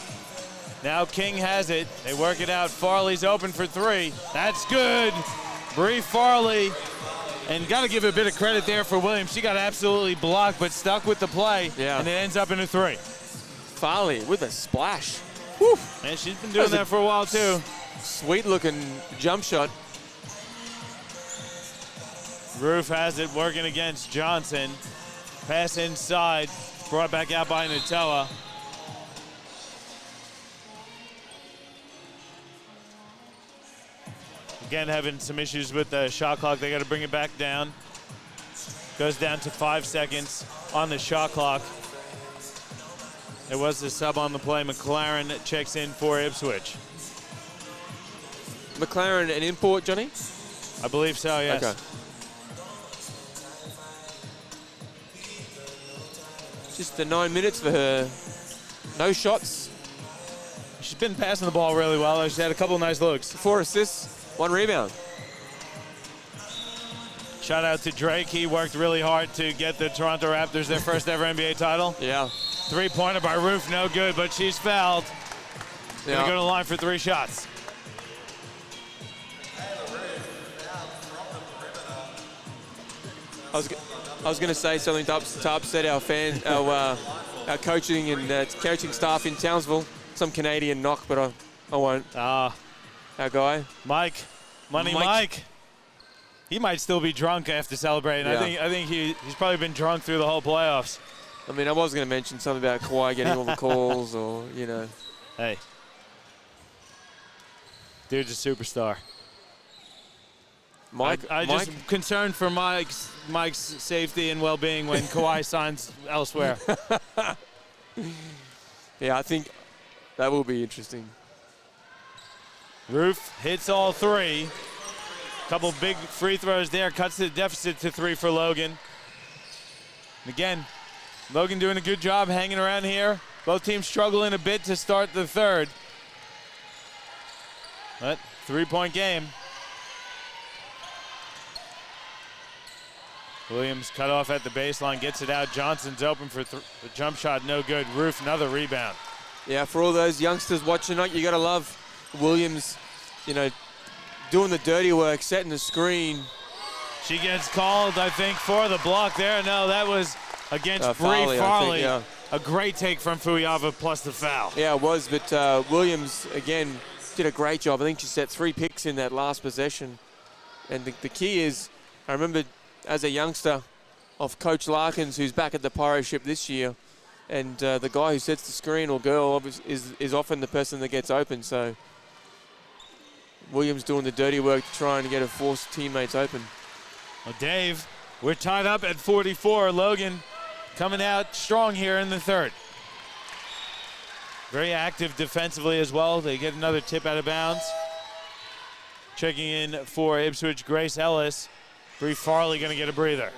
Now King has it. They work it out. Farley's open for three. That's good. Bree Farley. And got to give a bit of credit there for Williams. She got absolutely blocked, but stuck with the play. Yeah. And it ends up in a three. Farley with a splash. Whew. And she's been doing that for a while, too. Sweet looking jump shot. Roof has it working against Johnson. Pass inside, brought back out by Natoa. Again, having some issues with the shot clock. They got to bring it back down. Goes down to 5 seconds on the shot clock. There was the sub on the play. McLaren checks in for Ipswich. McLaren an import, Johnny? I believe so, yes. Okay. Just the 9 minutes for her. No shots. She's been passing the ball really well. She's had a couple of nice looks. 4 assists, 1 rebound. Shout out to Drake. He worked really hard to get the Toronto Raptors their first ever NBA title. Yeah. Three-pointer by Roof, no good, but she's fouled. Gonna go to the line for 3 shots. I was going to say something to upset our our coaching and coaching staff in Townsville. Some Canadian knock, but I won't. Our guy, Mike, Mike. He might still be drunk after celebrating. Yeah. I think he's probably been drunk through the whole playoffs. I mean, I was going to mention something about Kawhi getting all the calls, or Hey, dude's a superstar. Mike. I just concerned for Mike's safety and well-being when Kawhi signs elsewhere. Yeah, I think that will be interesting. Roof hits all 3. Couple big free throws there, cuts the deficit to 3 for Logan. And again, Logan doing a good job hanging around here. Both teams struggling a bit to start the third. But 3-point game. Williams cut off at the baseline, gets it out. Johnson's open for the jump shot, no good. Roof, another rebound. Yeah, for all those youngsters watching it, you got to love Williams, doing the dirty work, setting the screen. She gets called, I think, for the block there. No, that was against Bree Farley. Farley. I think, A great take from Fuyava plus the foul. Yeah, it was, but Williams, again, did a great job. I think she set 3 picks in that last possession. And the key is, I remember as a youngster of Coach Larkins, who's back at the Pyro Ship this year, and the guy who sets the screen, or girl, is often the person that gets open. So Williams doing the dirty work to try and get her force teammates open. Well, Dave, we're tied up at 44. Logan coming out strong here in the third. Very active defensively as well. They get another tip out of bounds. Checking in for Ipswich, Grace Ellis. Bree Farley going to get a breather.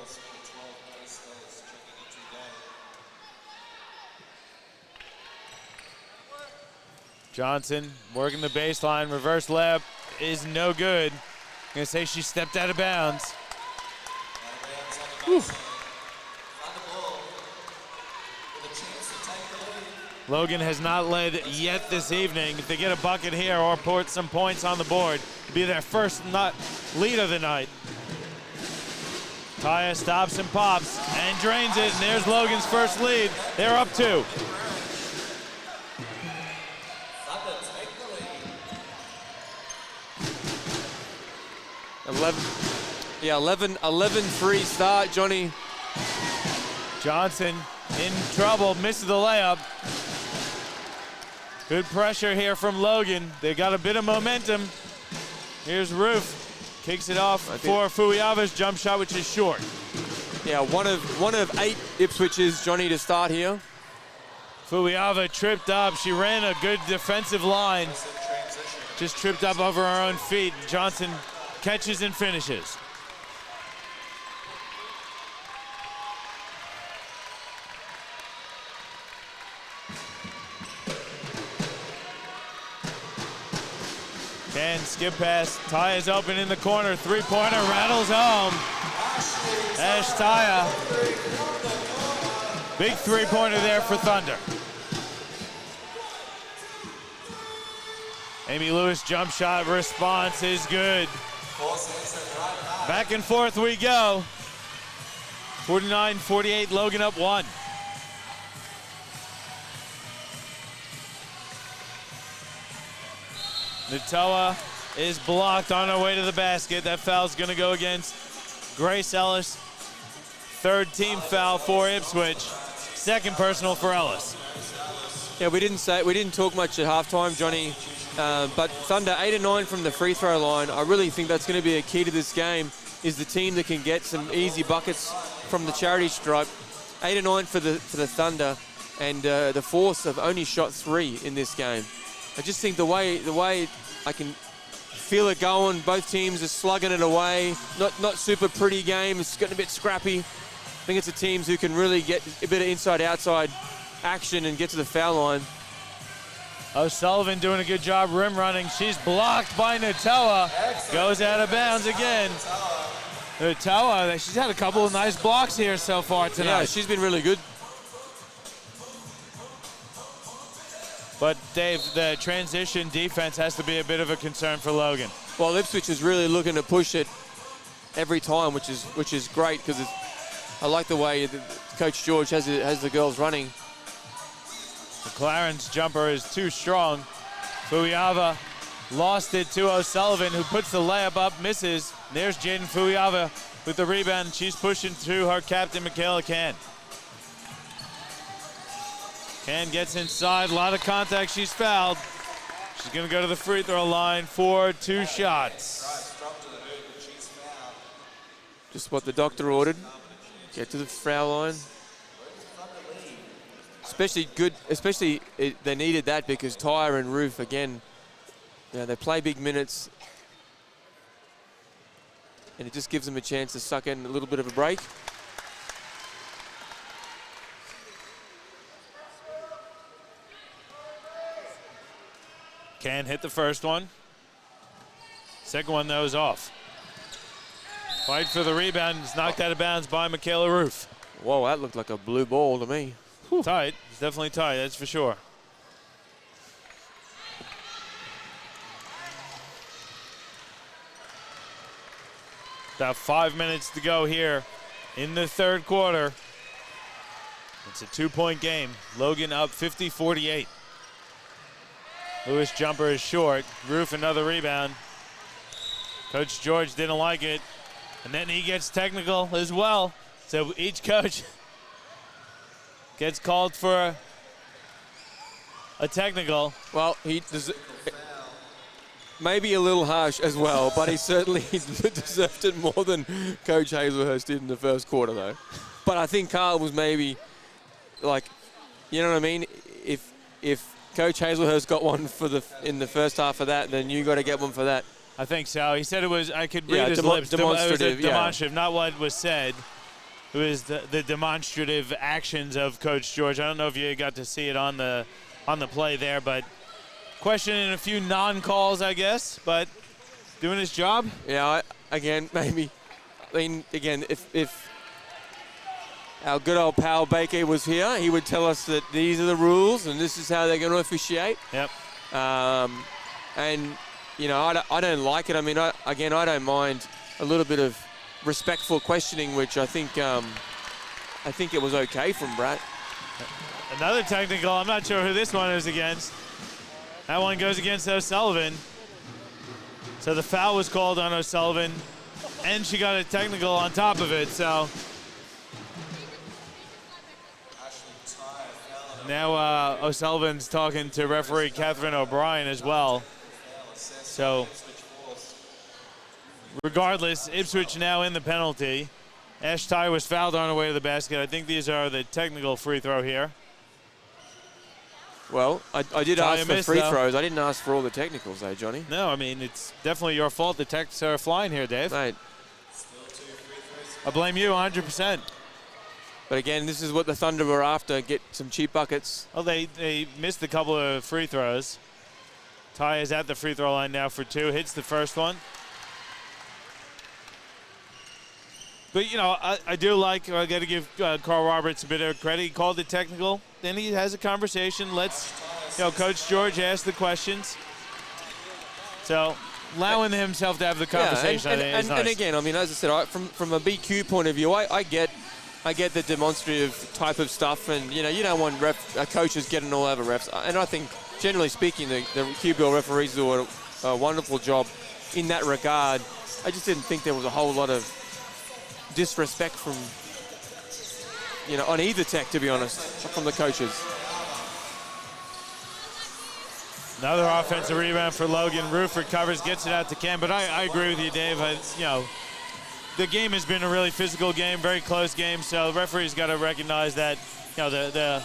Johnson working the baseline. Reverse layup is no good. I'm going to say she stepped out of bounds. Whew. Logan has not led yet this evening. If they get a bucket here or put some points on the board, it'll be their first lead of the night. Taya stops and pops and drains it, and there's Logan's first lead. They're up 2. Yeah, 11-3 start, Johnny. Johnson in trouble, misses the layup. Good pressure here from Logan. They got a bit of momentum. Here's Roof. Kicks it off for Fuyava's jump shot, which is short. Yeah, one of 8 Ipswiches, Johnny, to start here. Fuyava tripped up. She ran a good defensive line. Just tripped up over her own feet. Johnson catches and finishes. Can skip pass. Ty is open in the corner. Three-pointer rattles home. Ash Taya. Big three-pointer there for Thunder. Amy Lewis jump shot response is good. Back and forth we go. 49-48, Logan up 1. Natoa is blocked on her way to the basket. That foul's going to go against Grace Ellis. Third team foul for Ipswich. Second personal for Ellis. Yeah, we didn't talk much at halftime, Johnny. But Thunder 8 and 9 from the free throw line. I really think that's going to be a key to this game. Is the team that can get some easy buckets from the charity stripe. 8 and 9 for the Thunder, and the Force have only shot 3 in this game. I just think the way I can feel it going, both teams are slugging it away. Not super pretty game. It's getting a bit scrappy. I think it's the teams who can really get a bit of inside-outside action and get to the foul line. O'Sullivan doing a good job rim running. She's blocked by Natoa. Goes out of bounds again. Natoa, she's had a couple of nice blocks here so far tonight. Yeah, she's been really good. But Dave, the transition defense has to be a bit of a concern for Logan. Well, Ipswich is really looking to push it every time, which is great because I like the way Coach George has the girls running. McLaren's jumper is too strong. Fuiava lost it to O'Sullivan, who puts the layup up, misses. There's Jaden Fuiava with the rebound. She's pushing through her captain, Michaela Can. Can gets inside, a lot of contact, she's fouled. She's gonna go to the free throw line for 2 shots. Just what the doctor ordered. Get to the foul line. Especially they needed that because Tyre and Roof, again, they play big minutes. And it just gives them a chance to suck in a little bit of a break. Can hit the first one. Second one, though, is off. Fight for the rebound. It's knocked out of bounds by Michaela Roof. Whoa, that looked like a blue ball to me. Whew. Tight. It's definitely tight, that's for sure. About 5 minutes to go here in the third quarter. It's a 2-point game. Logan up 50-48. Lewis jumper is short. Roof another rebound. Coach George didn't like it. And then he gets technical as well. So each coach gets called for a technical. Well, he maybe a little harsh as well, but he certainly deserved it more than Coach Hazelhurst did in the first quarter, though. But I think Carl was maybe like, you know what I mean? If Coach Hazelhurst got one in the first half of that, then you got to get one for that. I think so. He said it was, I could read his lips. Demonstrative, it was demonstrative, not what was said. It was the demonstrative actions of Coach George. I don't know if you got to see it on the play there, but questioning a few non-calls, I guess, but doing his job. Yeah, again, maybe. I mean, again, if our good old pal Baker was here, he would tell us that these are the rules and this is how they're going to officiate. Yep. And, you know, I don't like it. I mean, I don't mind a little bit of respectful questioning, which I think it was okay from Brett. Another technical. I'm not sure who this one is against. That one goes against O'Sullivan. So the foul was called on O'Sullivan, and she got a technical on top of it. So now O'Sullivan's talking to referee Catherine O'Brien as well. So regardless, Ipswich now in the penalty. Ash Ty was fouled on her way to the basket. I think these are the technical free throw here. Well, I did ask for free throws. I didn't ask for all the technicals, though, Johnny. No, I mean, it's definitely your fault the techs are flying here, Dave. Mate. I blame you 100%. But again, this is what the Thunder were after, get some cheap buckets. Well, they missed a couple of free throws. Ty is at the free throw line now for 2. Hits the first one. But, you know, I do like, I got to give Carl Roberts a bit of credit. He called it technical. Then he has a conversation. Let's, you know, Coach George ask the questions. So allowing himself to have the conversation, I think, is nice. And again, I mean, as I said, from a BQ point of view, I get the demonstrative type of stuff. And, you know, you don't want coaches getting all over refs. And I think, generally speaking, the QBL referees do a wonderful job in that regard. I just didn't think there was a whole lot of disrespect from, you know, on either tech, to be honest, from the coaches. Another offensive rebound for Logan. Roof recovers, gets it out to Ken. But I agree with you, Dave. You know, the game has been a really physical game, very close game. So the referee's got to recognize that, you know, the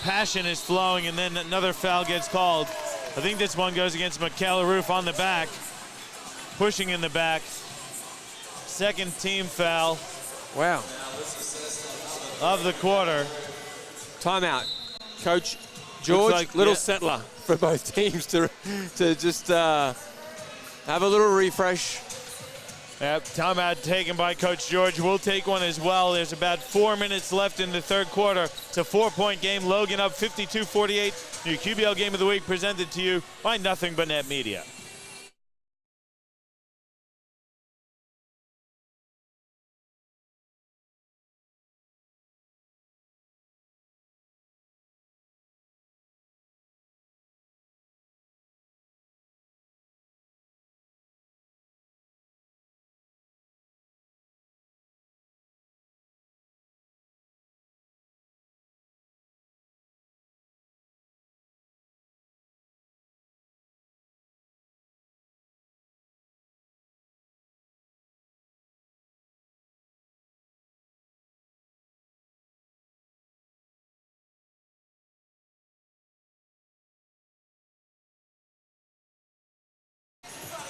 passion is flowing, and then another foul gets called. I think this one goes against Michaela Roof on the back, pushing in the back. Second team foul. Wow. Of the quarter. Timeout. Coach George, like, little settler for both teams to just have a little refresh. Yep, timeout taken by Coach George. We'll take one as well. There's about 4 minutes left in the third quarter. It's a 4-point game. Logan up 52-48. Your QBL Game of the Week presented to you by Nothing But Net Media.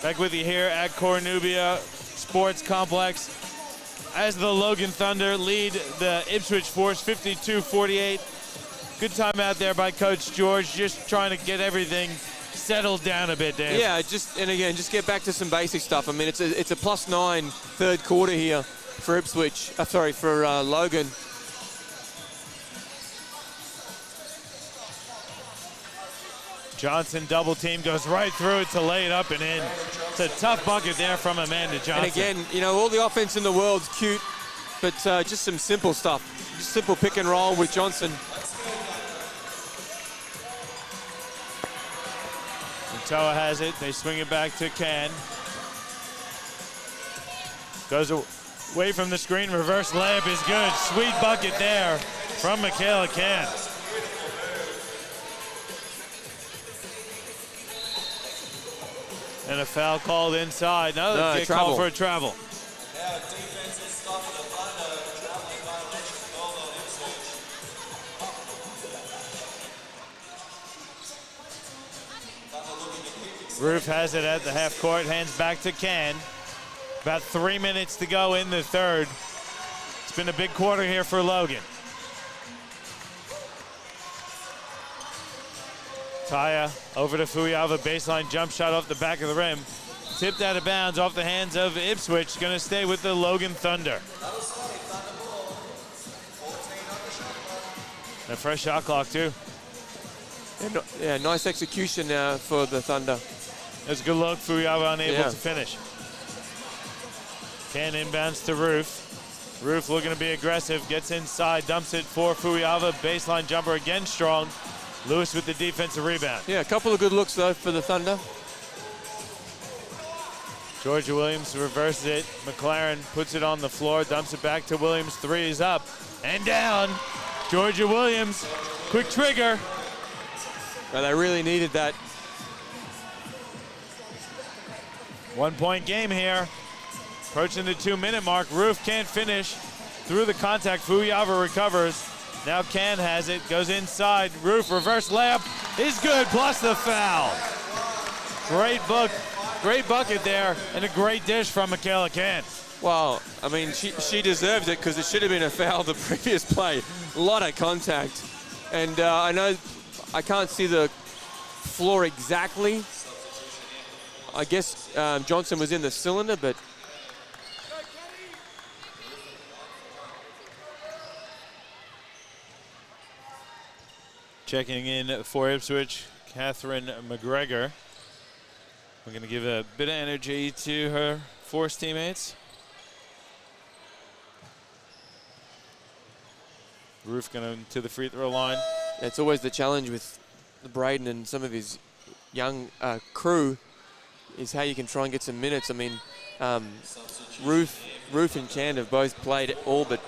Back with you here at Cornubia Sports Complex as the Logan Thunder lead the Ipswich Force 52-48. Good time out there by Coach George, just trying to get everything settled down a bit, Dave. Yeah, just get back to some basic stuff. I mean, it's a +9 third quarter here for Ipswich. For Logan. Johnson double team, goes right through it to lay it up and in. It's a tough bucket there from Amanda Johnson. And again, you know, all the offense in the world's cute, but just some simple stuff. Just simple pick and roll with Johnson. Toa has it. They swing it back to Can. Goes away from the screen. Reverse layup is good. Sweet bucket there from Michaela Can. And a foul called inside. No, get called for a travel. Yeah, defensive stuff for the Thunder. Traveling violation called on Ipswich. Roof has it at the half court. Hands back to Can. About 3 minutes to go in the third. It's been a big quarter here for Logan. Taya over to Fuyava, baseline jump shot off the back of the rim. Tipped out of bounds off the hands of Ipswich. Going to stay with the Logan Thunder. A fresh shot clock too. Yeah, nice execution for the Thunder. That's a good look. Fuyava unable to finish. Can inbounds to Roof. Roof looking to be aggressive. Gets inside, dumps it for Fuyava. Baseline jumper again strong. Lewis with the defensive rebound. Yeah, a couple of good looks, though, for the Thunder. Georgia Williams reverses it. McLaren puts it on the floor, dumps it back to Williams. Three is up and down. Georgia Williams, quick trigger. Well, they really needed that. 1 point game here. Approaching the 2 minute mark. Roof can't finish. Through the contact, Fuyava recovers. Now Can has it, goes inside. Roof reverse layup is good, plus the foul. Great bucket there, and a great dish from Michaela Can. Well, I mean, she deserved it because it should have been a foul the previous play. A lot of contact. And I know I can't see the floor exactly. I guess Johnson was in the cylinder, but checking in for Ipswich, Catherine McGregor. We're going to give a bit of energy to her Force teammates. Roof going to the free throw line. It's always the challenge with Braden and some of his young crew is how you can try and get some minutes. I mean, Roof and Can have both played all but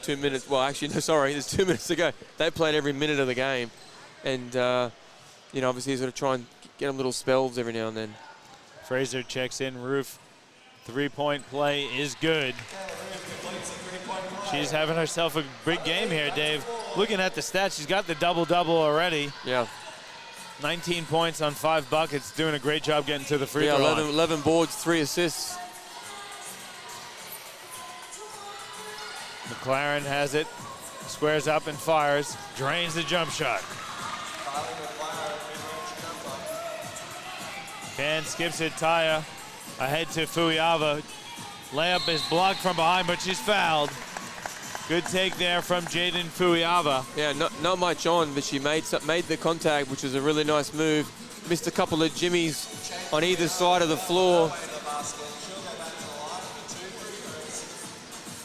2 minutes. Well, actually, no, sorry, there's 2 minutes to go. They played every minute of the game. And, you know, obviously sort of try and get them little spells every now and then. Fraser checks in. Roof, three-point play is good. She's having herself a big game here, Dave. Looking at the stats, she's got the double-double already. Yeah. 19 points on 5 buckets, doing a great job getting to the free throw line. 11 boards, 3 assists. McLaren has it, squares up and fires, drains the jump shot. Can skips it, Taya ahead to Fuyava. Layup is blocked from behind, but she's fouled. Good take there from Jaden Fuiava. Yeah, not much on, but she made the contact, which was a really nice move. Missed a couple of jimmies on either side of the floor.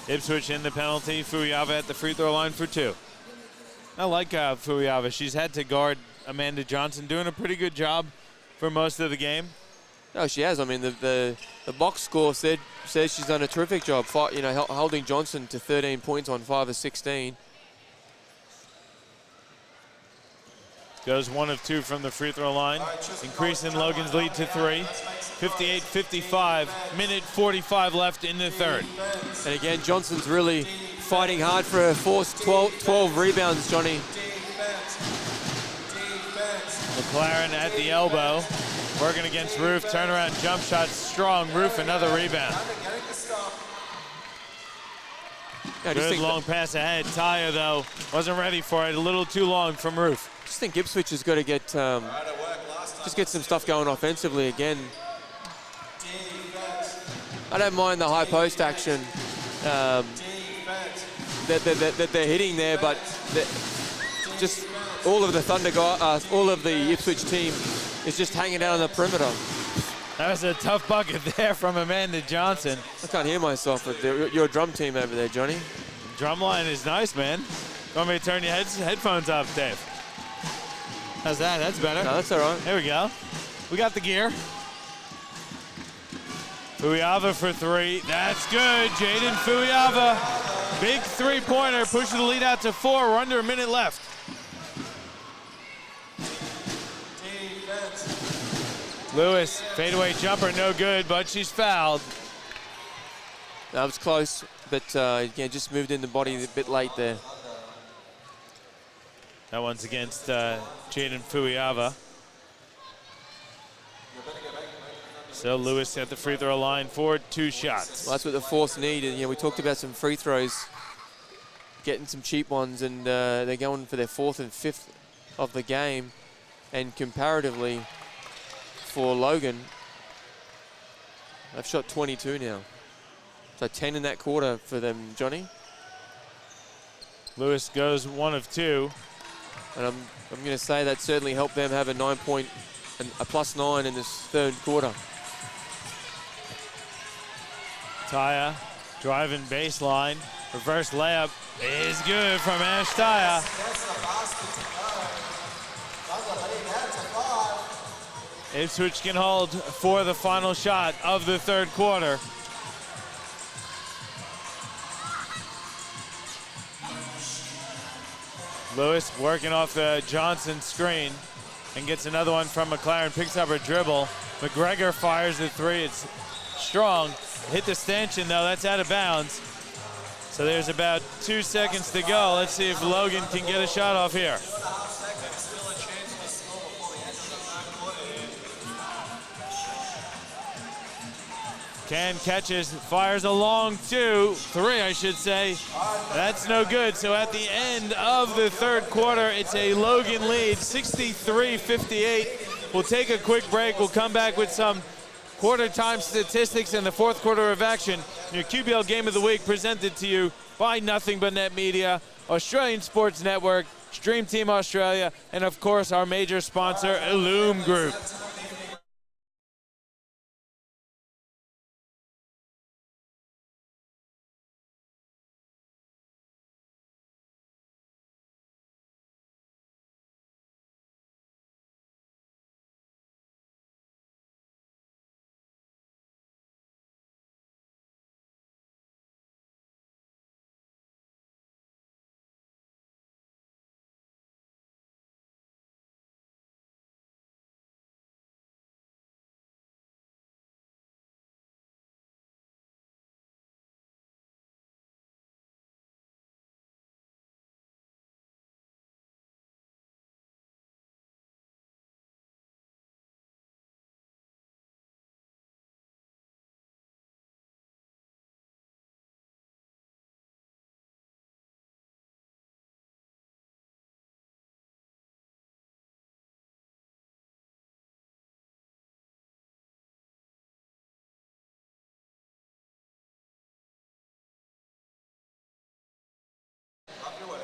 Ipswich in the penalty. Fuiava at the free throw line for 2. I like Fuiava. She's had to guard Amanda Johnson, doing a pretty good job for most of the game. No, she has. I mean, the box score says she's done a terrific job, holding Johnson to 13 points on 5 of 16. Goes 1 of 2 from the free throw line, increasing Logan's lead to 3. 58-55, minute 45 left in the third. And again, Johnson's really fighting hard for her forced 12 rebounds, Johnny. McLaren at the elbow, working against Roof. Turnaround jump shot, strong. Roof, another rebound. Yeah, Good long pass ahead. Taya, though, wasn't ready for it. A little too long from Roof. I just think Ipswich has got to get some stuff going offensively again. I don't mind the high post action that they're hitting there, but just all of the all of the Ipswich team is just hanging out on the perimeter. That was a tough bucket there from Amanda Johnson. I can't hear myself, but your drum team over there, Johnny. Drum line is nice, man. Want me to turn your headphones off, Dave? How's that? That's better. No, that's all right. There we go. We got the gear. Fuiava for 3. That's good. Jaden Fuiava. Big three-pointer. Pushes the lead out to 4. We're under a minute left. Lewis, fadeaway jumper, no good, but she's fouled. That was close, but yeah, just moved in the body a bit late there. That one's against Jaden Fuiava. So Lewis at the free throw line for 2 shots. Well, that's what the Force need. And, we talked about some free throws, getting some cheap ones, and they're going for their 4th and 5th of the game. And comparatively, for Logan, they've shot 22 now. So 10 in that quarter for them, Johnny. Lewis goes 1 of 2. And I'm going to say that certainly helped them have a +9 in this third quarter. Taya driving baseline. Reverse layup is good from Ash Taya. Ipswich can hold for the final shot of the third quarter. Lewis working off the Johnson screen and gets another one from McLaren, picks up her dribble. McGregor fires the 3, it's strong. Hit the stanchion though, that's out of bounds. So there's about 2 seconds to go. Let's see if Logan can get a shot off here. Can catches, fires a long 3, I should say. That's no good. So at the end of the third quarter, it's a Logan lead, 63-58. We'll take a quick break. We'll come back with some quarter time statistics in the fourth quarter of action. Your QBL Game of the Week presented to you by Nothing But Net Media, Australian Sports Network, Stream Team Australia, and of course our major sponsor, Illume Group.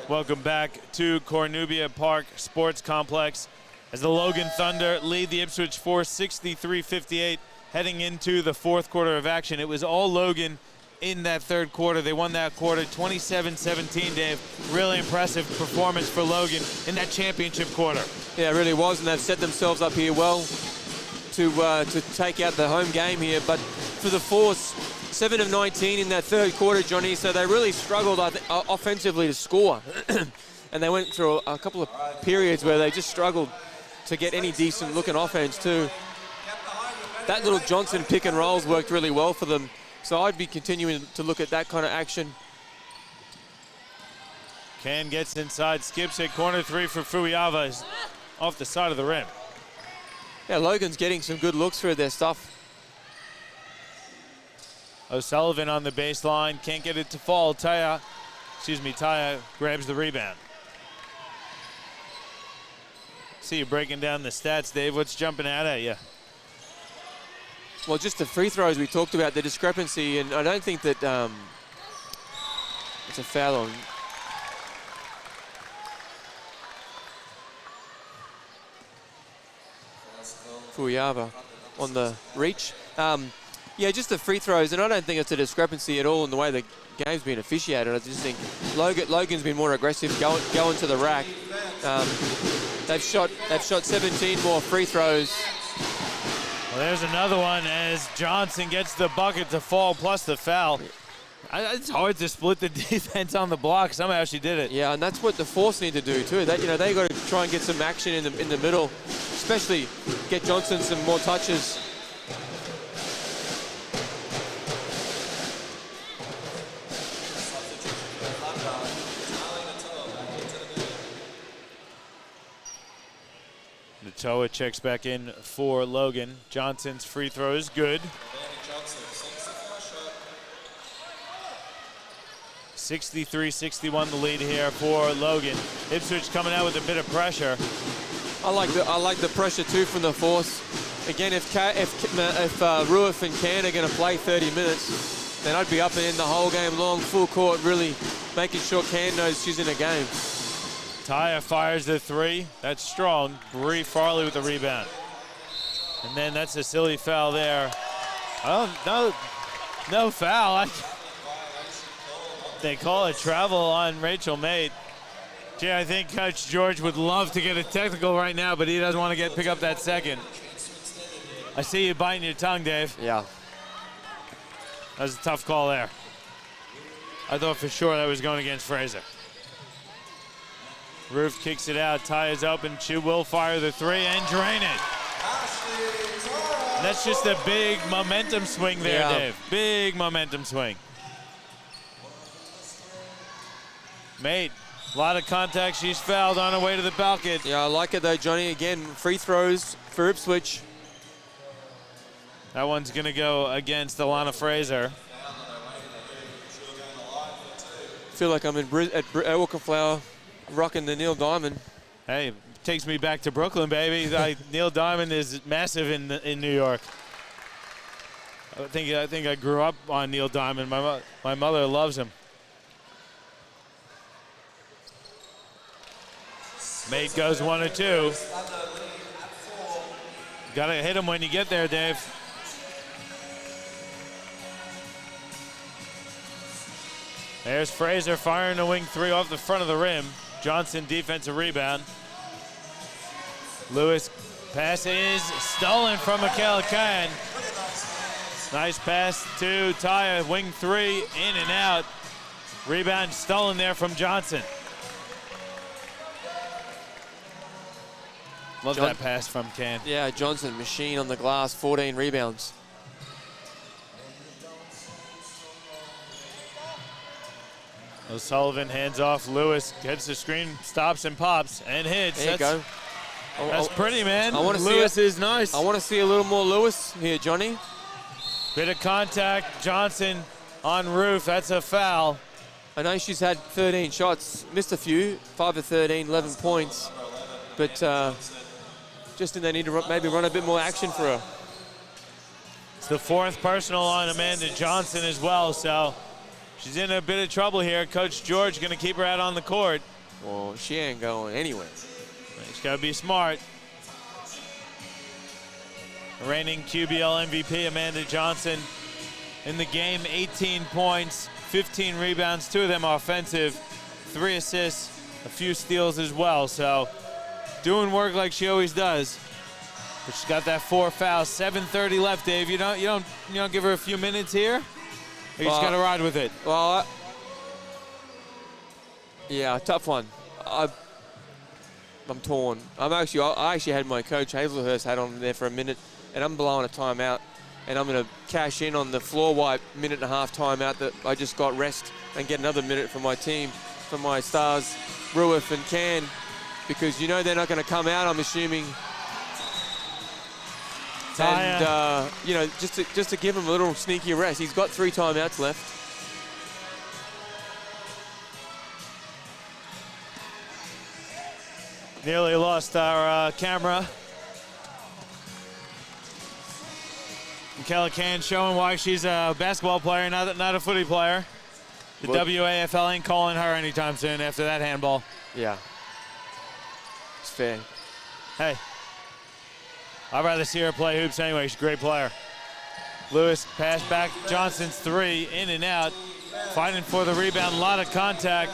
Welcome back to Cornubia Park Sports Complex as the Logan Thunder lead the Ipswich Force 63-58 heading into the fourth quarter of action. It was all Logan in that third quarter. They won that quarter 27-17, Dave. Really impressive performance for Logan in that championship quarter. Yeah, it really was, and they've set themselves up here well to take out the home game here. But for the Force, 7 of 19 in that third quarter, Johnny, so they really struggled offensively to score. And they went through a couple of periods where they just struggled to get any decent looking offense too. That little Johnson pick and rolls worked really well for them. So I'd be continuing to look at that kind of action. Can gets inside, skips it, corner three for Fuyava is off the side of the rim. Yeah, Logan's getting some good looks through their stuff. O'Sullivan on the baseline, can't get it to fall. Taya grabs the rebound. See you breaking down the stats, Dave. What's jumping out at you? Well, just the free throws we talked about, the discrepancy, and I don't think that it's a foul on. Fuyava on the reach. Yeah, just the free throws, and I don't think it's a discrepancy at all in the way the game's been officiated. I just think Logan's been more aggressive, going to the rack. They've shot 17 more free throws. Well, there's another one as Johnson gets the bucket to fall plus the foul. It's hard to split the defense on the block. Somehow she did it. Yeah, and that's what the Force need to do too. They got to try and get some action in the middle, especially get Johnson some more touches. Natoa checks back in for Logan. Johnson's free throw is good. 63-61 the lead here for Logan. Ipswich coming out with a bit of pressure. I like the pressure too from the Force. Again, if Ruiff and Can are going to play 30 minutes, then I'd be up and in the whole game long, full court, really making sure Can knows she's in a game. Taya fires the three. That's strong. Bree Farley with the rebound. And then that's a silly foul there. Oh, no foul. They call it travel on Rachel Mate. Gee, I think Coach George would love to get a technical right now, but he doesn't want to pick up that second. I see you biting your tongue, Dave. Yeah. That was a tough call there. I thought for sure that was going against Fraser. Roof kicks it out, Taya's open, she will fire the three and drain it. And that's just a big momentum swing there, yeah. Dave. Big momentum swing. Mate, a lot of contact, she's fouled on her way to the basket. Yeah, I like it though, Johnny. Again, free throws for Ipswich. That one's gonna go against Alana Fraser. I feel like I'm at Walkerflower rocking the Neil Diamond. Hey, takes me back to Brooklyn, baby. Neil Diamond is massive in New York. I think I grew up on Neil Diamond. My mother loves him. Mate goes 1 or 2. Gotta hit him when you get there, Dave. There's Fraser firing a wing three off the front of the rim. Johnson defensive rebound. Lewis pass is stolen from Michaela Khan. Nice pass to Taya, wing three, in and out. Rebound stolen there from Johnson. Love that pass from Can. Yeah, Johnson, machine on the glass, 14 rebounds. O'Sullivan hands off. Lewis gets the screen, stops and pops and hits. There you go. That's pretty, man. Lewis is nice. I want to see a little more Lewis here, Johnny. Bit of contact. Johnson on Roof. That's a foul. I know she's had 13 shots, missed a few, 5 of 13, 11 points. But just think they need to maybe run a bit more action for her. It's the fourth personal on Amanda Johnson as well, so she's in a bit of trouble here. Coach George going to keep her out on the court. Well, she ain't going anywhere. She's got to be smart. Reigning QBL MVP Amanda Johnson in the game, 18 points, 15 rebounds, 2 of them offensive, 3 assists, a few steals as well. So doing work like she always does. But she's got that 4 fouls. 7:30 left, Dave. You don't give her a few minutes here? Or you just got to ride with it? Well, yeah, tough one. I'm torn. I actually had my coach Hazelhurst hat on there for a minute, and I'm blowing a timeout, and I'm going to cash in on the floor wipe minute and a half timeout that I just got rest and get another minute for my team, for my stars, Ruif and Can, because you know they're not going to come out, I'm assuming. And you know, just to give him a little sneaky rest. He's got 3 timeouts left. Nearly lost our camera. Michaela Can showing why she's a basketball player, not a footy player. The WAFL ain't calling her anytime soon after that handball. Yeah, it's fair. Hey, I'd rather see her play hoops anyway. She's a great player. Lewis pass back. Johnson's 3, in and out. Fighting for the rebound, a lot of contact.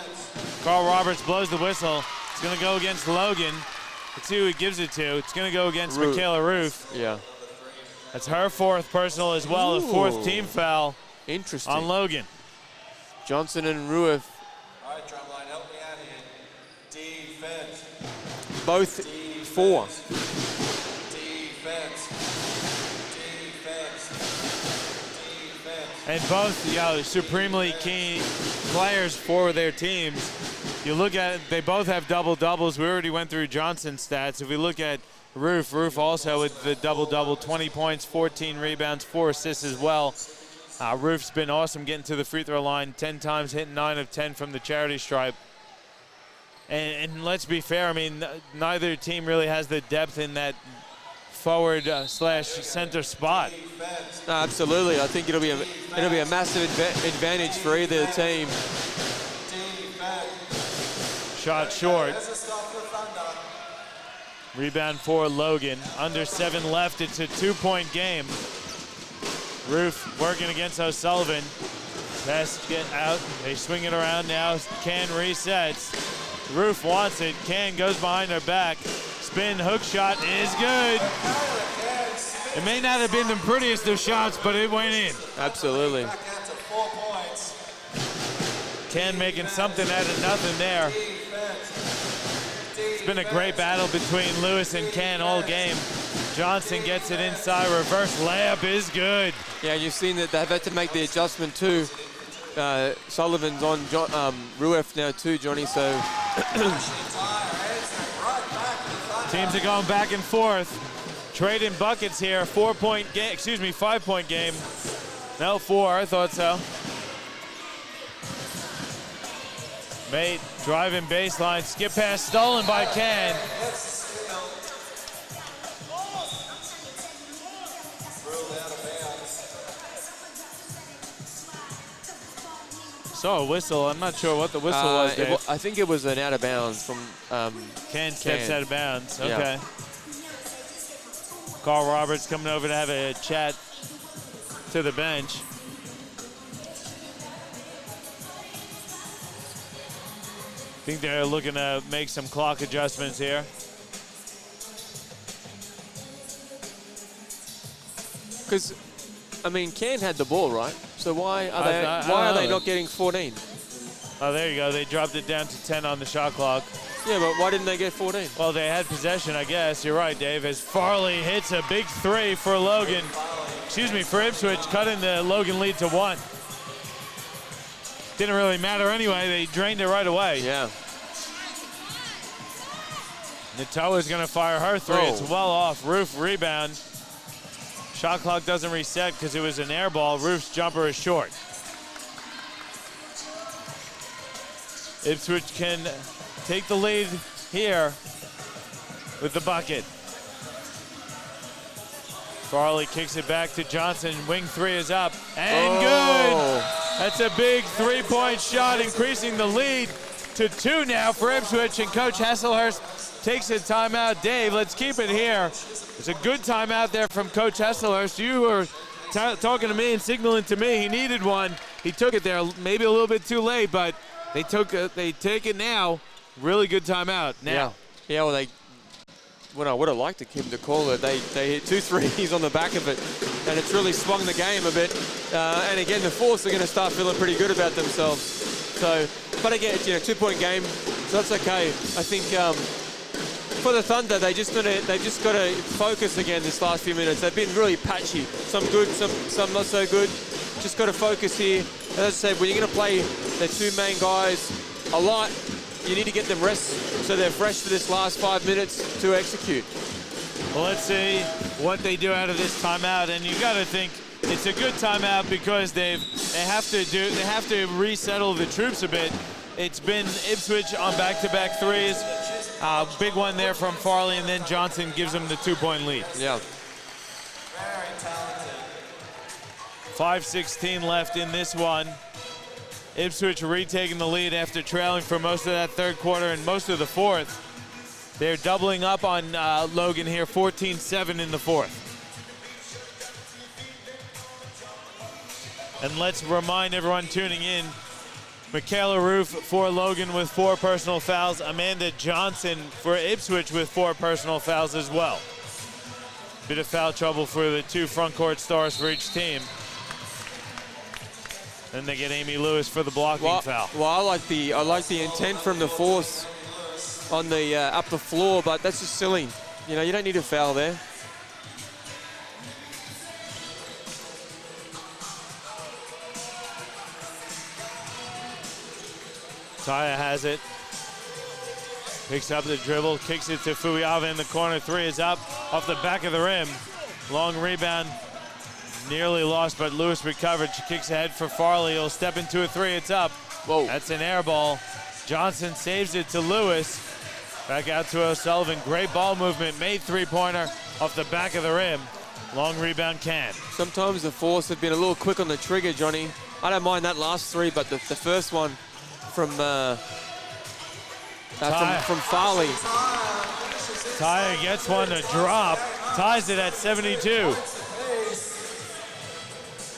Carl Roberts blows the whistle. It's going to go against Logan. Let's see who he gives it to. It's going to go against Michaela Roof. Yeah. That's her 4th personal as well, the 4th team foul. Interesting. On Logan. Johnson and Ruif. All right, drumline, help me out here. Defense. Both 4. Defense. And both, supremely key players for their teams. You look at it, they both have double-doubles. We already went through Johnson's stats. If we look at Roof also with the double-double, 20 points, 14 rebounds, 4 assists as well. Roof's been awesome getting to the free throw line, 10 times, hitting 9 of 10 from the charity stripe. And let's be fair, I mean, neither team really has the depth in that forward slash center spot. No, absolutely. I think it'll be a massive advantage for either team. Shot short. Rebound for Logan. Under 7 left. It's a 2-point game. Roof working against O'Sullivan. Pass get out. They swing it around now. Can resets. Roof wants it. Can goes behind her back. Spin hook shot is good. It may not have been the prettiest of shots, but it went in. Absolutely. Can making something out of nothing there. It's been a great battle between Lewis and Can all game. Johnson gets it inside. Reverse layup is good. Yeah, you've seen that they've had to make the adjustment too. Sullivan's on Ruif now too, Johnny, so. Teams are going back and forth. Trading buckets here. 4-point game, 5-point game. No, 4, I thought so. Mate driving baseline, skip pass stolen by Can. Saw a whistle. I'm not sure what the whistle was, Dave. I think it was an out of bounds from Can steps out of bounds. Okay. Yeah. Carl Roberts coming over to have a chat to the bench. I think they're looking to make some clock adjustments here. Because, I mean, Can had the ball, right? So why are they not getting 14? Oh, there you go. They dropped it down to 10 on the shot clock. Yeah, but why didn't they get 14? Well, they had possession, I guess. You're right, Dave. As Farley hits a big 3 for Logan. For Ipswich, cutting the Logan lead to 1. Didn't really matter anyway. They drained it right away. Yeah. Natoa's going to fire her 3. Oh. It's well off. Roof rebound. Shot clock doesn't reset because it was an air ball. Roof's jumper is short. Ipswich can take the lead here with the bucket. Farley kicks it back to Johnson. Wing 3 is up and good. That's a big 3-point shot, increasing the lead 2 now for Ipswich, and Coach Hesselhurst takes a timeout. Dave, let's keep it here. It's a good timeout there from Coach Hesselhurst. You were talking to me and signaling to me he needed one. He took it there, maybe a little bit too late, but they take it now. Really good timeout now. Yeah. Well, what I would have liked him to call it, they hit 2 threes on the back of it, and it's really swung the game a bit. And again, the Force are going to start feeling pretty good about themselves. So, but again, it's, 2-point game, so that's okay. I think for the Thunder, they just got to focus again this last few minutes. They've been really patchy, some good, some not so good. Just got to focus here. As I said, when you're going to play the 2 main guys a lot, you need to get them rest so they're fresh for this last 5 minutes to execute. Well, let's see what they do out of this timeout, and you got to think it's a good timeout because they have to resettle the troops a bit. It's been Ipswich on back-to-back threes. Big one there from Farley, and then Johnson gives them the 2-point lead. Yeah. Very talented. 5:16 left in this one. Ipswich retaking the lead after trailing for most of that third quarter and most of the fourth. They're doubling up on Logan here, 14-7 in the fourth. And let's remind everyone tuning in, Michaela Roof for Logan with 4 personal fouls. Amanda Johnson for Ipswich with 4 personal fouls as well. Bit of foul trouble for the 2 front court stars for each team. Then they get Amy Lewis for the blocking foul. Well, I like the intent from the Force on the up the floor, but that's just silly. You don't need a foul there. Taya has it. Picks up the dribble, kicks it to Fuiava in the corner. 3 is up off the back of the rim. Long rebound. Nearly lost, but Lewis recovered. She kicks ahead for Farley. He'll step into a 3. It's up. Whoa. That's an air ball. Johnson saves it to Lewis. Back out to O'Sullivan. Great ball movement. Made 3-pointer off the back of the rim. Long rebound can. Sometimes the Force have been a little quick on the trigger, Johnny. I don't mind that last 3, but the first one from Farley. Taya gets one to drop. Ties it at 72.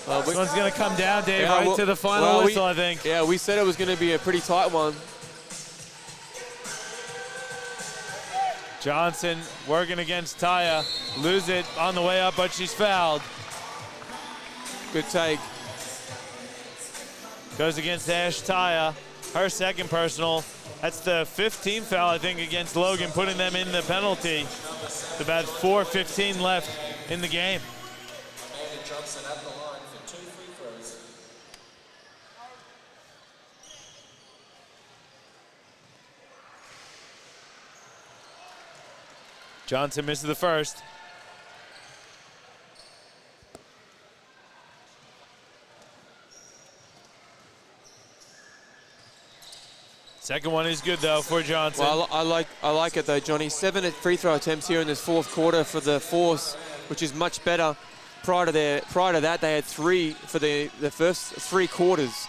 This one's going to come down, Dave, to the final whistle, I think. Yeah, we said it was going to be a pretty tight one. Johnson working against Taya. Lose it on the way up, but she's fouled. Good take. Goes against Ash Taya. Her second personal. That's the 15th foul, I think, against Logan, putting them in the penalty. It's about 4:15 left in the game. Amanda Johnson at the line for 2 free throws. Johnson misses the first. Second one is good though for Johnson. Well, I like it though, Johnny. 7 free throw attempts here in this fourth quarter for the Force, which is much better. Prior to that, they had 3 for the first 3 quarters.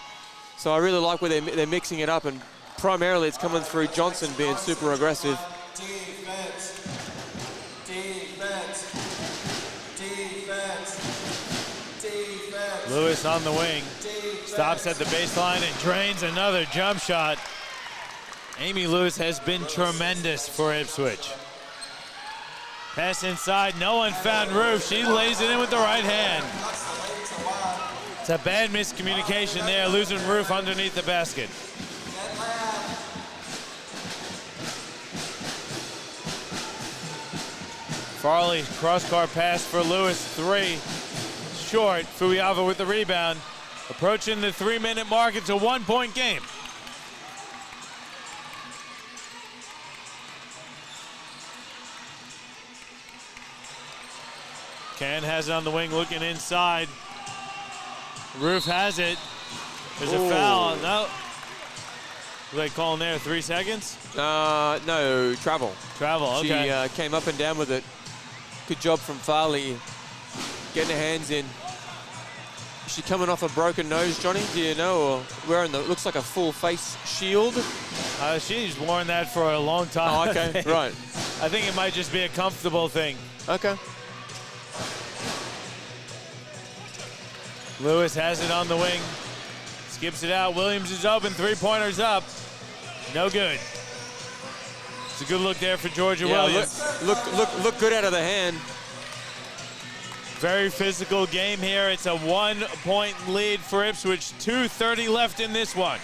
So I really like where they're mixing it up, and primarily it's coming through Johnson being super aggressive. Defense. Defense. Defense. Defense. Lewis on the wing. Defense. Stops at the baseline and drains another jump shot. Amy Lewis has been tremendous for Ipswich. Pass inside, no one found Roof. She lays it in with the right hand. It's a bad miscommunication there, losing Roof underneath the basket. Farley, cross-court pass for Lewis, 3. Short, Fuiava with the rebound. Approaching the 3-minute mark, it's a 1-point game. Can has it on the wing, looking inside. Roof has it. There's a foul. No. What are they calling there? 3 seconds? No, travel. Travel, okay. She came up and down with it. Good job from Farley getting her hands in. she coming off a broken nose, Johnny? Do you know? Or wearing the, looks like a full face shield? She's worn that for a long time. Oh, okay, right. I think it might just be a comfortable thing. Okay. Lewis has it on the wing. Skips it out. Williams is open. Three-pointers up. No good. It's a good look there for Georgia Williams. Look good out of the hand. Very physical game here. It's a 1-point lead for Ipswich. 2:30 left in this one.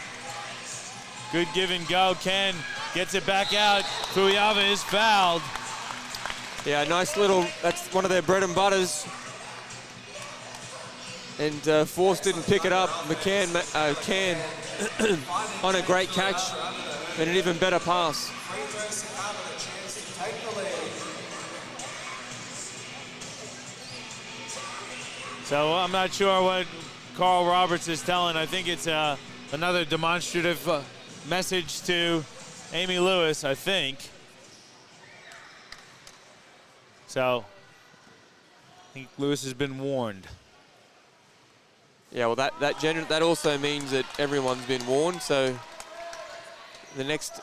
Good give and go. Ken gets it back out. Fuyava is fouled. Yeah, nice little, that's one of their bread and butters. And Force didn't pick it up. Can on a great catch and an even better pass. So I'm not sure what Carl Roberts is telling. I think it's another demonstrative message to Amy Lewis, I think. So I think Lewis has been warned. Yeah, well, that also means that everyone's been warned. So the next,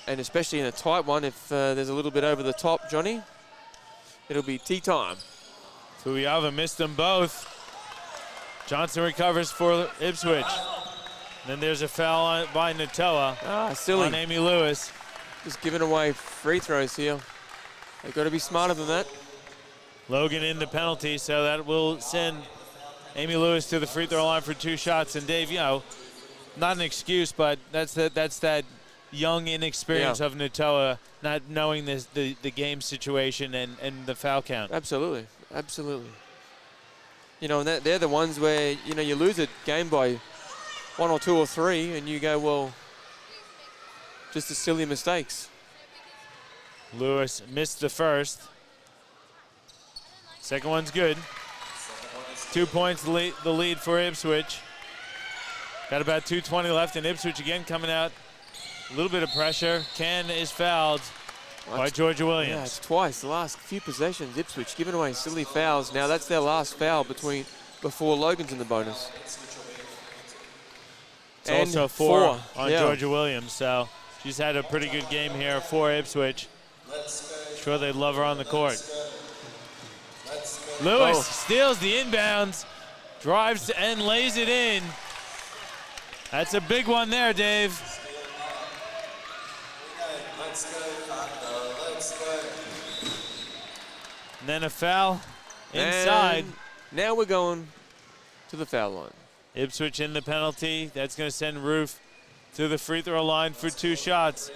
and especially in a tight one, if there's a little bit over the top, Johnny, it'll be tea time. Fuyava missed them both. Johnson recovers for Ipswich. Then there's a foul by Natoa silly. on Amy Lewis. Just giving away free throws here. They've got to be smarter than that. Logan in the penalty, so that will send Amy Lewis to the free throw line for 2 shots. And Dave, you know, not an excuse, but that's that young inexperience of Natoa, not knowing the game situation and the foul count. Absolutely, absolutely. You know, and they're the ones where, you know, you lose a game by 1 or 2 or 3, and you go, well, just the silly mistakes. Lewis missed the first. Second one's good. 2 points the lead for Ipswich. Got about 2:20 left, and Ipswich again coming out. A little bit of pressure. Ken is fouled by Georgia Williams. Yeah, it's twice. The last few possessions, Ipswich giving away silly fouls. Now that's their last foul before Logan's in the bonus. It's also 4 on Georgia Williams, so she's had a pretty good game here for Ipswich. Sure they'd love her on the court. Lewis steals the inbounds, drives and lays it in. That's a big one there, Dave. And then a foul inside. And now we're going to the foul line. Ipswich in the penalty. That's going to send Roof to the free throw line for 2 shots.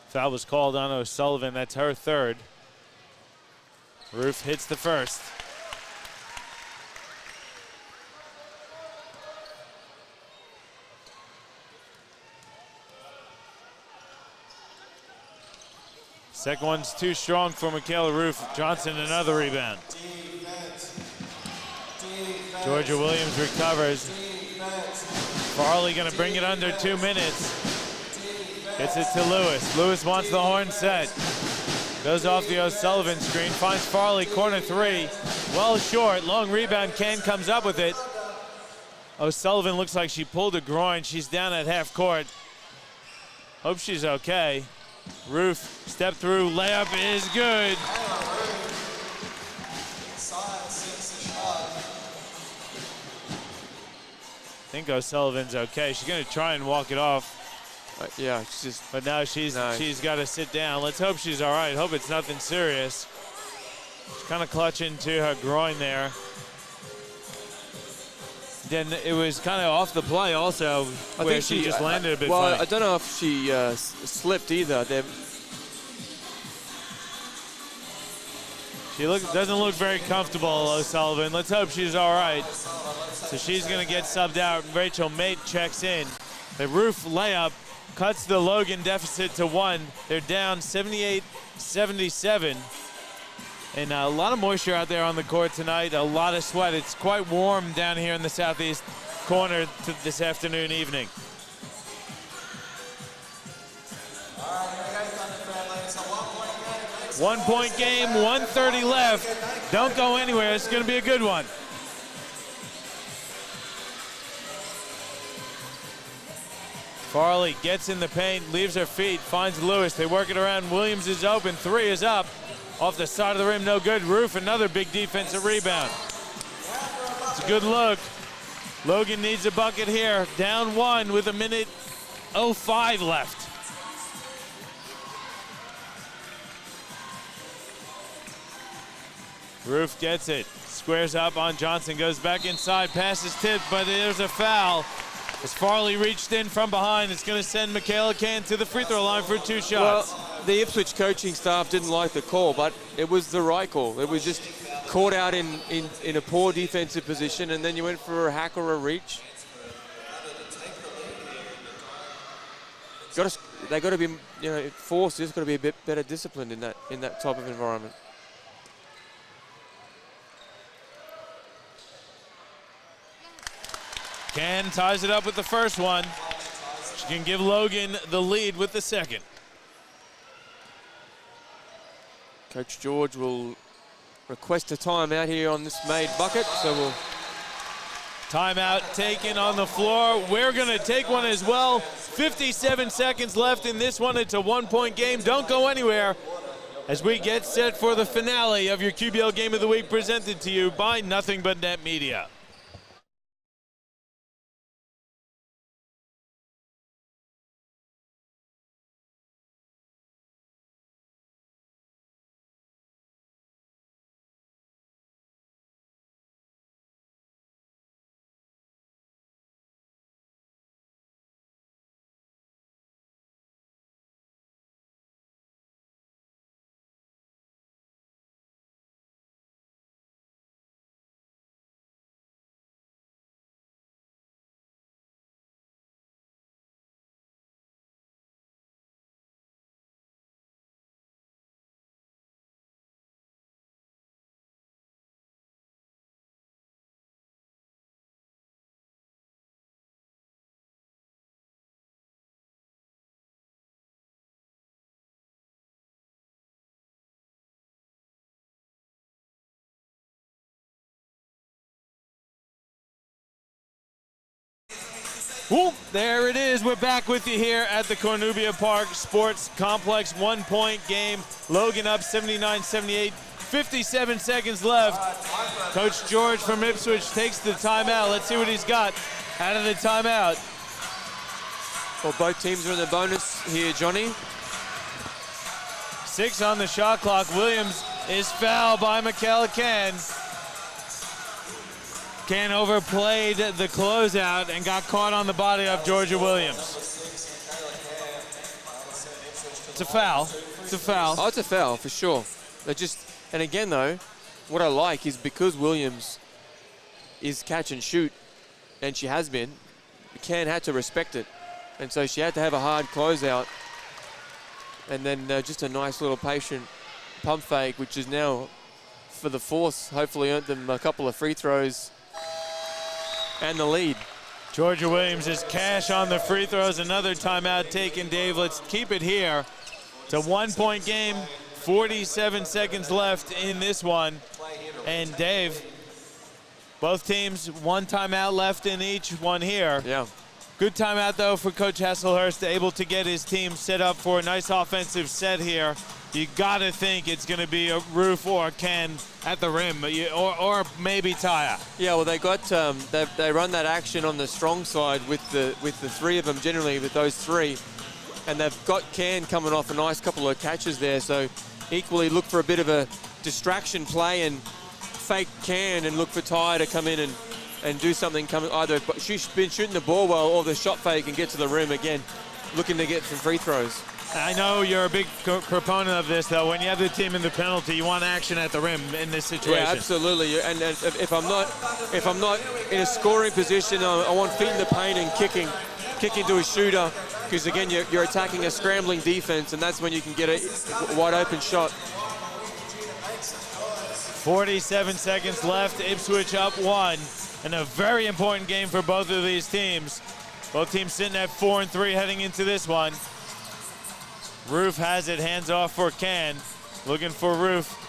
Foul was called on O'Sullivan. That's her 3rd. Roof hits the first. Second one's too strong for Michaela Roof. Johnson, another rebound. Georgia Williams recovers. Farley going to bring it under 2 minutes. Gets it to Lewis. Lewis wants the horn set. Goes off the O'Sullivan screen. Finds Farley, corner 3. Well short. Long rebound. Ken comes up with it. O'Sullivan looks like she pulled a groin. She's down at half court. Hope she's okay. Roof, step through, layup is good. I think O'Sullivan's okay. She's going to try and walk it off. Yeah, she's just. But now she's got to sit down. Let's hope she's all right. Hope it's nothing serious. She's kind of clutching to her groin there. Then it was kind of off the play also, where she just landed a bit funny. Well, I don't know if she slipped either. She doesn't look very comfortable, O'Sullivan. Let's hope she's all right. So she's going to get subbed out. Rachel Mate checks in. The Roof layup cuts the Logan deficit to 1. They're down 78-77. And a lot of moisture out there on the court tonight, a lot of sweat. It's quite warm down here in the southeast corner this afternoon, evening. All right, here we go, Thunder family. So 1 1 point game, 1:30 left. Don't go anywhere, it's gonna be a good one. Farley gets in the paint, leaves her feet, finds Lewis. They work it around. Williams is open. 3 is up. Off the side of the rim, no good. Roof, another big defensive rebound. It's a good look. Logan needs a bucket here. Down 1 with 1:05 left. Roof gets it. Squares up on Johnson. Goes back inside. Pass is tipped, but there's a foul. As Farley reached in from behind, it's going to send Michaela Can to the free throw line for 2 shots. Well, the Ipswich coaching staff didn't like the call, but it was the right call. It was just caught out in a poor defensive position, and then you went for a hack or a reach. They got to be, forced. There's got to be a bit better disciplined in that type of environment. Can ties it up with the first one. She can give Logan the lead with the second. Coach George will request a timeout here on this made bucket, so we'll... Timeout taken on the floor. We're going to take one as well. 57 seconds left in this one. It's a 1-point game. Don't go anywhere as we get set for the finale of your QBL Game of the Week, presented to you by Nothing But Net Media. Whoop, there it is. We're back with you here at the Cornubia Park Sports Complex. 1-point game. Logan up 79-78. 57 seconds left. Coach George from Ipswich takes the timeout. Let's see what he's got out of the timeout. Well, both teams are in the bonus here, Johnny. 6 on the shot clock. Williams is fouled by Michaela Can. Can overplayed the closeout and got caught on the body of Georgia Williams. It's a foul. It's a foul. Oh, it's a foul for sure. And again though, what I like is because Williams is catch and shoot, and she has been, Can had to respect it. And so she had to have a hard closeout. And then just a nice little patient pump fake, which is now for the Force, hopefully earned them a couple of free throws and the lead. Georgia Williams is cash on the free throws. Another timeout taken, Dave. Let's keep it here. It's a 1-point game. 47 seconds left in this one. And Dave, both teams, 1 timeout left in each one here. Yeah. Good timeout, though, for Coach Hesselhurst, able to get his team set up for a nice offensive set here. You got to think it's going to be a Roof or a Ken at the rim, or maybe Taya. Yeah, well, they got they run that action on the strong side with the 3 of them generally, with those 3, and they've got Can coming off a nice couple of catches there. So equally look for a bit of a distraction play and fake Can and look for Taya to come in and do something. Either she's been shooting the ball well or the shot fake and get to the rim again, looking to get some free throws. I know you're a big proponent of this, though. When you have the team in the penalty, you want action at the rim in this situation. Yeah, absolutely. And if I'm not in a scoring position, I want feet in the paint and kicking to a shooter, because again, you're attacking a scrambling defense, and that's when you can get a wide open shot. 47 seconds left. Ipswich up 1, and a very important game for both of these teams. Both teams sitting at 4 and 3 heading into this one. Roof has it, hands off for Can. Looking for Roof.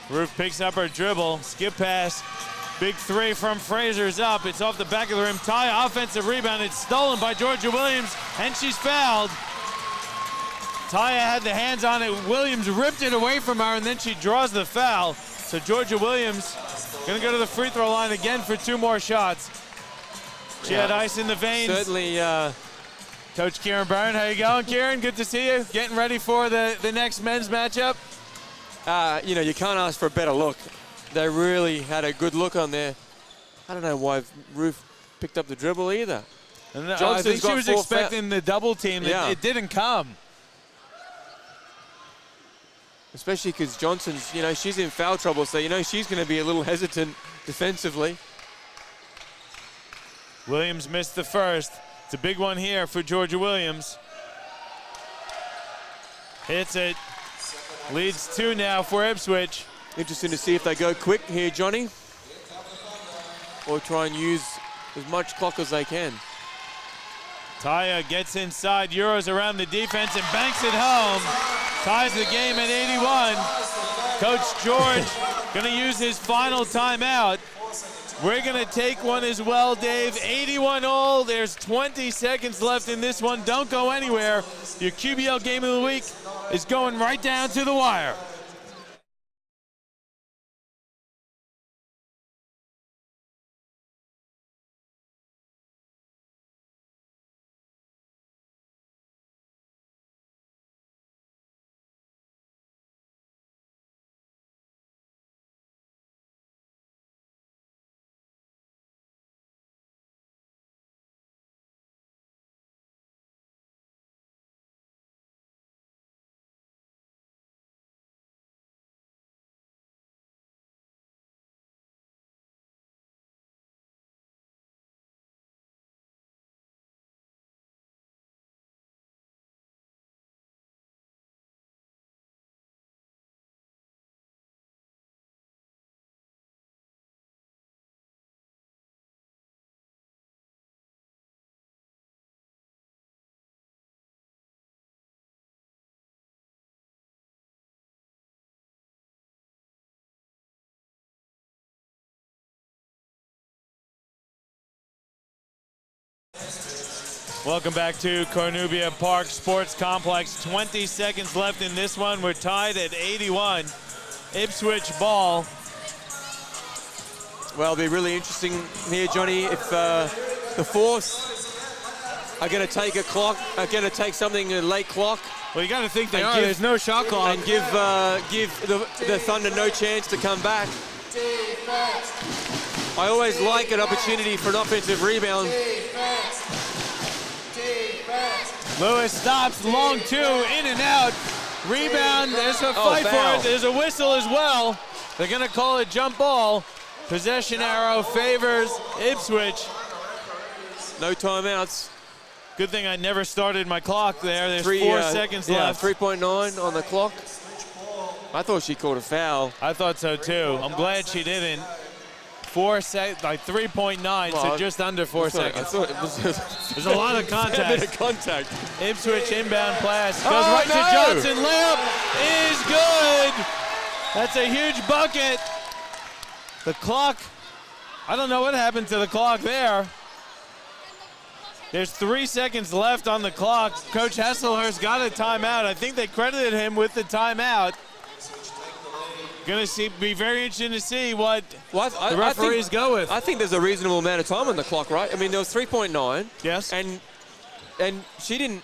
Roof picks up her dribble. Skip pass. Big three from Fraser's up. It's off the back of the rim. Ty, offensive rebound. It's stolen by Georgia Williams, and she's fouled. Taya had the hands on it. Williams ripped it away from her, and then she draws the foul. So Georgia Williams gonna go to the free throw line again for 2 more shots. She had ice in the veins. Certainly. Coach Kieran Byrne, how you going, Kieran? Good to see you. Getting ready for the next men's matchup? You know, you can't ask for a better look. They really had a good look on there. I don't know why Roof picked up the dribble either. I think she was expecting the double team. Yeah. It didn't come. Especially because Johnson's, you know, she's in foul trouble, so you know she's going to be a little hesitant defensively. Williams missed the first. It's a big one here for Georgia Williams. Hits it. Leads 2 now for Ipswich. Interesting to see if they go quick here, Johnny, or try and use as much clock as they can. Taya gets inside, Euros around the defense, and banks it home. Ties the game at 81. Coach George going to use his final timeout. We're going to take one as well, Dave. 81 all. There's 20 seconds left in this one. Don't go anywhere. Your QBL Game of the Week is going right down to the wire. Welcome back to Cornubia Park Sports Complex. 20 seconds left in this one. We're tied at 81. Ipswich ball. Well, it'll be really interesting here, Johnny, if the Force are going to take something a late clock. Well, you got to think they are. There's no shot clock. And give the Thunder no chance to come back. I always like an opportunity for an offensive rebound. Lewis stops, long 2, in and out. Rebound, there's a fight for it. There's a whistle as well. They're going to call it jump ball. Possession arrow favors Ipswich. No timeouts. Good thing I never started my clock there. There's 4 seconds left. 3.9 on the clock. I thought she called a foul. I thought so too. I'm glad she didn't. 3.9, so just under 4 seconds. I thought it was There's a lot of contact. A bit of contact. Ipswich inbound pass. Goes right to Johnson. Layup is good. That's a huge bucket. The clock, I don't know what happened to the clock there. There's 3 seconds left on the clock. Coach Hesselhurst got a timeout. I think they credited him with the timeout. Going to be very interesting to see what the referees go with. I think there's a reasonable amount of time on the clock, right? I mean, there was 3.9. Yes. And she didn't.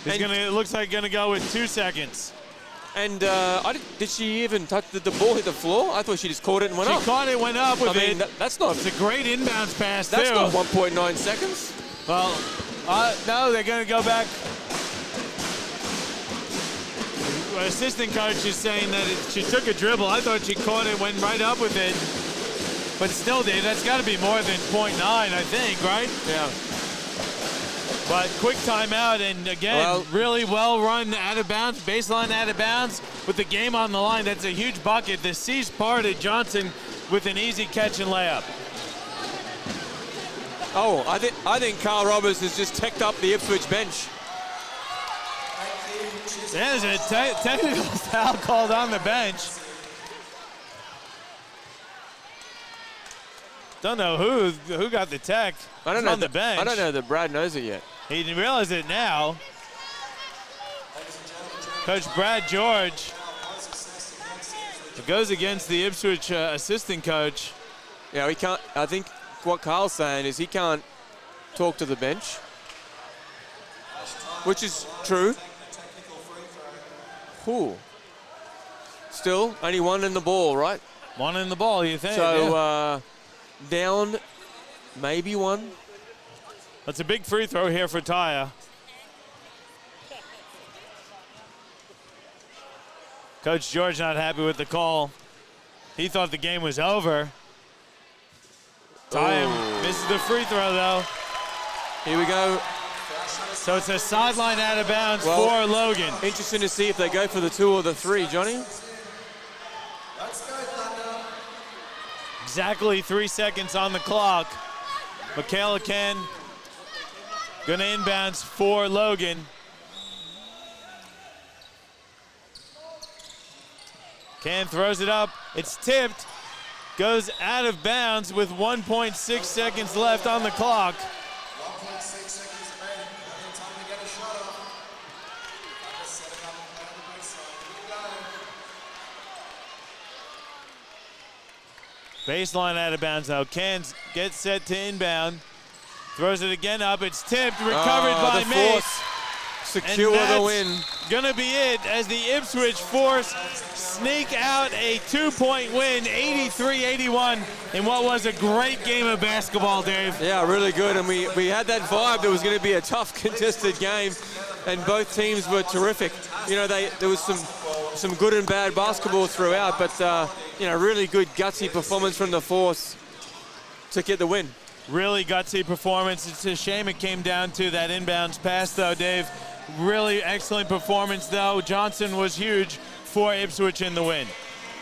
It looks like going to go with 2 seconds. And did she even touch the ball hit the floor? I thought she just caught it and went up. She caught it, went up with it. That's not. It's a great inbounds pass that's too. That's not 1.9 seconds. Well, no, they're going to go back. Assistant coach is saying that she took a dribble. I thought she caught it, went right up with it. But still, Dave, that's got to be more than 0.9, I think, right? Yeah. But quick timeout, and again, really well run out of bounds, baseline out of bounds with the game on the line. That's a huge bucket. The C's parted. Johnson with an easy catch and layup. Oh, I think Carl Roberts has just teched up the Ipswich bench. There's a technical foul called on the bench. Don't know who got the tech. I don't know on the bench. I don't know that Brad knows it yet. He didn't realize it now. Coach Brad George. It goes against the Ipswich assistant coach. Yeah, he can't. I think what Carl's saying is he can't talk to the bench, which is true. Ooh. Still, only one in the ball, right? One in the ball, you think? So yeah. Down, maybe one. That's a big free throw here for Taya. Coach George not happy with the call. He thought the game was over. Taya misses the free throw, though. Here we go. So it's a sideline out of bounds for Logan. Interesting to see if they go for the 2 or the 3, Johnny. Exactly 3 seconds on the clock. Michaela Ken gonna inbounds for Logan. Ken throws it up. It's tipped. Goes out of bounds with 1.6 seconds left on the clock. Baseline out of bounds now. Ken gets set to inbound. Throws it again up. It's tipped. Recovered by Mace. Secure the win. Gonna be it as the Ipswich Force sneak out a 2-point win, 83-81, in what was a great game of basketball, Dave. Yeah, really good. And we had that vibe. There was going to be a tough contested game, and both teams were terrific. You know, there was some good and bad basketball throughout, but you know, really good gutsy performance from the Force to get the win. Really gutsy performance. It's a shame it came down to that inbounds pass, though, Dave. Really excellent performance, though. Johnson was huge for Ipswich in the win.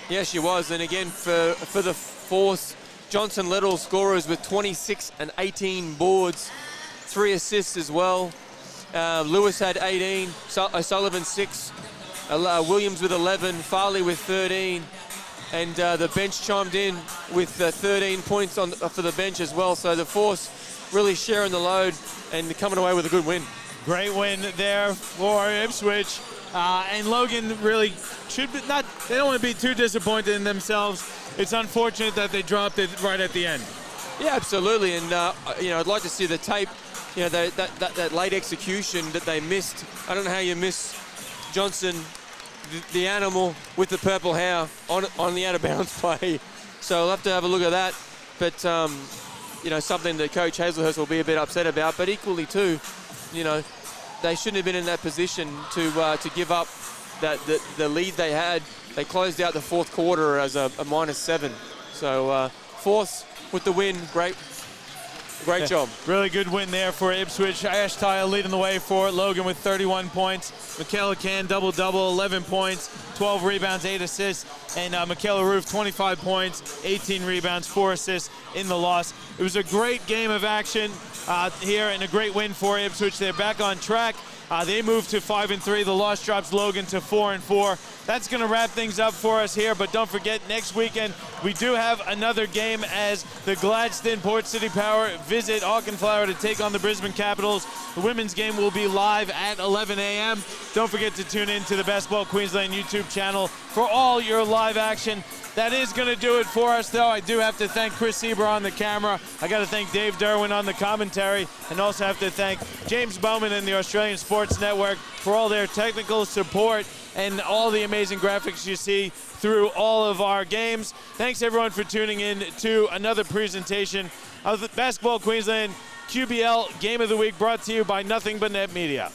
Yes, she was. And again, for the Force, Johnson led all scorers with 26 and 18 boards, 3 assists as well. Lewis had 18, O'Sullivan 6, Williams with 11, Farley with 13, and the bench chimed in with 13 points for the bench as well. So the Force really sharing the load and coming away with a good win. Great win there for Ipswich. And Logan really should be not, they don't want to be too disappointed in themselves. It's unfortunate that they dropped it right at the end. Yeah, absolutely. And, you know, I'd like to see the tape, you know, that late execution that they missed. I don't know how you miss Johnson, the animal with the purple hair on the out-of-bounds play. So I'll have to have a look at that. But, you know, something that Coach Hazelhurst will be a bit upset about. But equally, too, you know, they shouldn't have been in that position to give up the lead they had. They closed out the fourth quarter as a -7. So Force with the win, great job. Really good win there for Ipswich. Ash Tyle leading the way for Logan with 31 points. Michaela Can double-double, 11 points, 12 rebounds, 8 assists. And Michaela Roof, 25 points, 18 rebounds, 4 assists in the loss. It was a great game of action here and a great win for Ipswich. They're back on track. They move to 5-3. The loss drops Logan to 4-4. That's going to wrap things up for us here, but don't forget, next weekend we do have another game as the Gladstone Port City Power visit Auchenflower to take on the Brisbane Capitals. The women's game will be live at 11 a.m. Don't forget to tune in to the Basketball Queensland YouTube channel for all your live action. That is going to do it for us, though. I do have to thank Chris Sieber on the camera. I got to thank Dave Derwin on the commentary, and also have to thank James Bowman and the Australian Sports Network for all their technical support and all the amazing graphics you see through all of our games. Thanks, everyone, for tuning in to another presentation of the Basketball Queensland QBL Game of the Week, brought to you by Nothing But Net Media.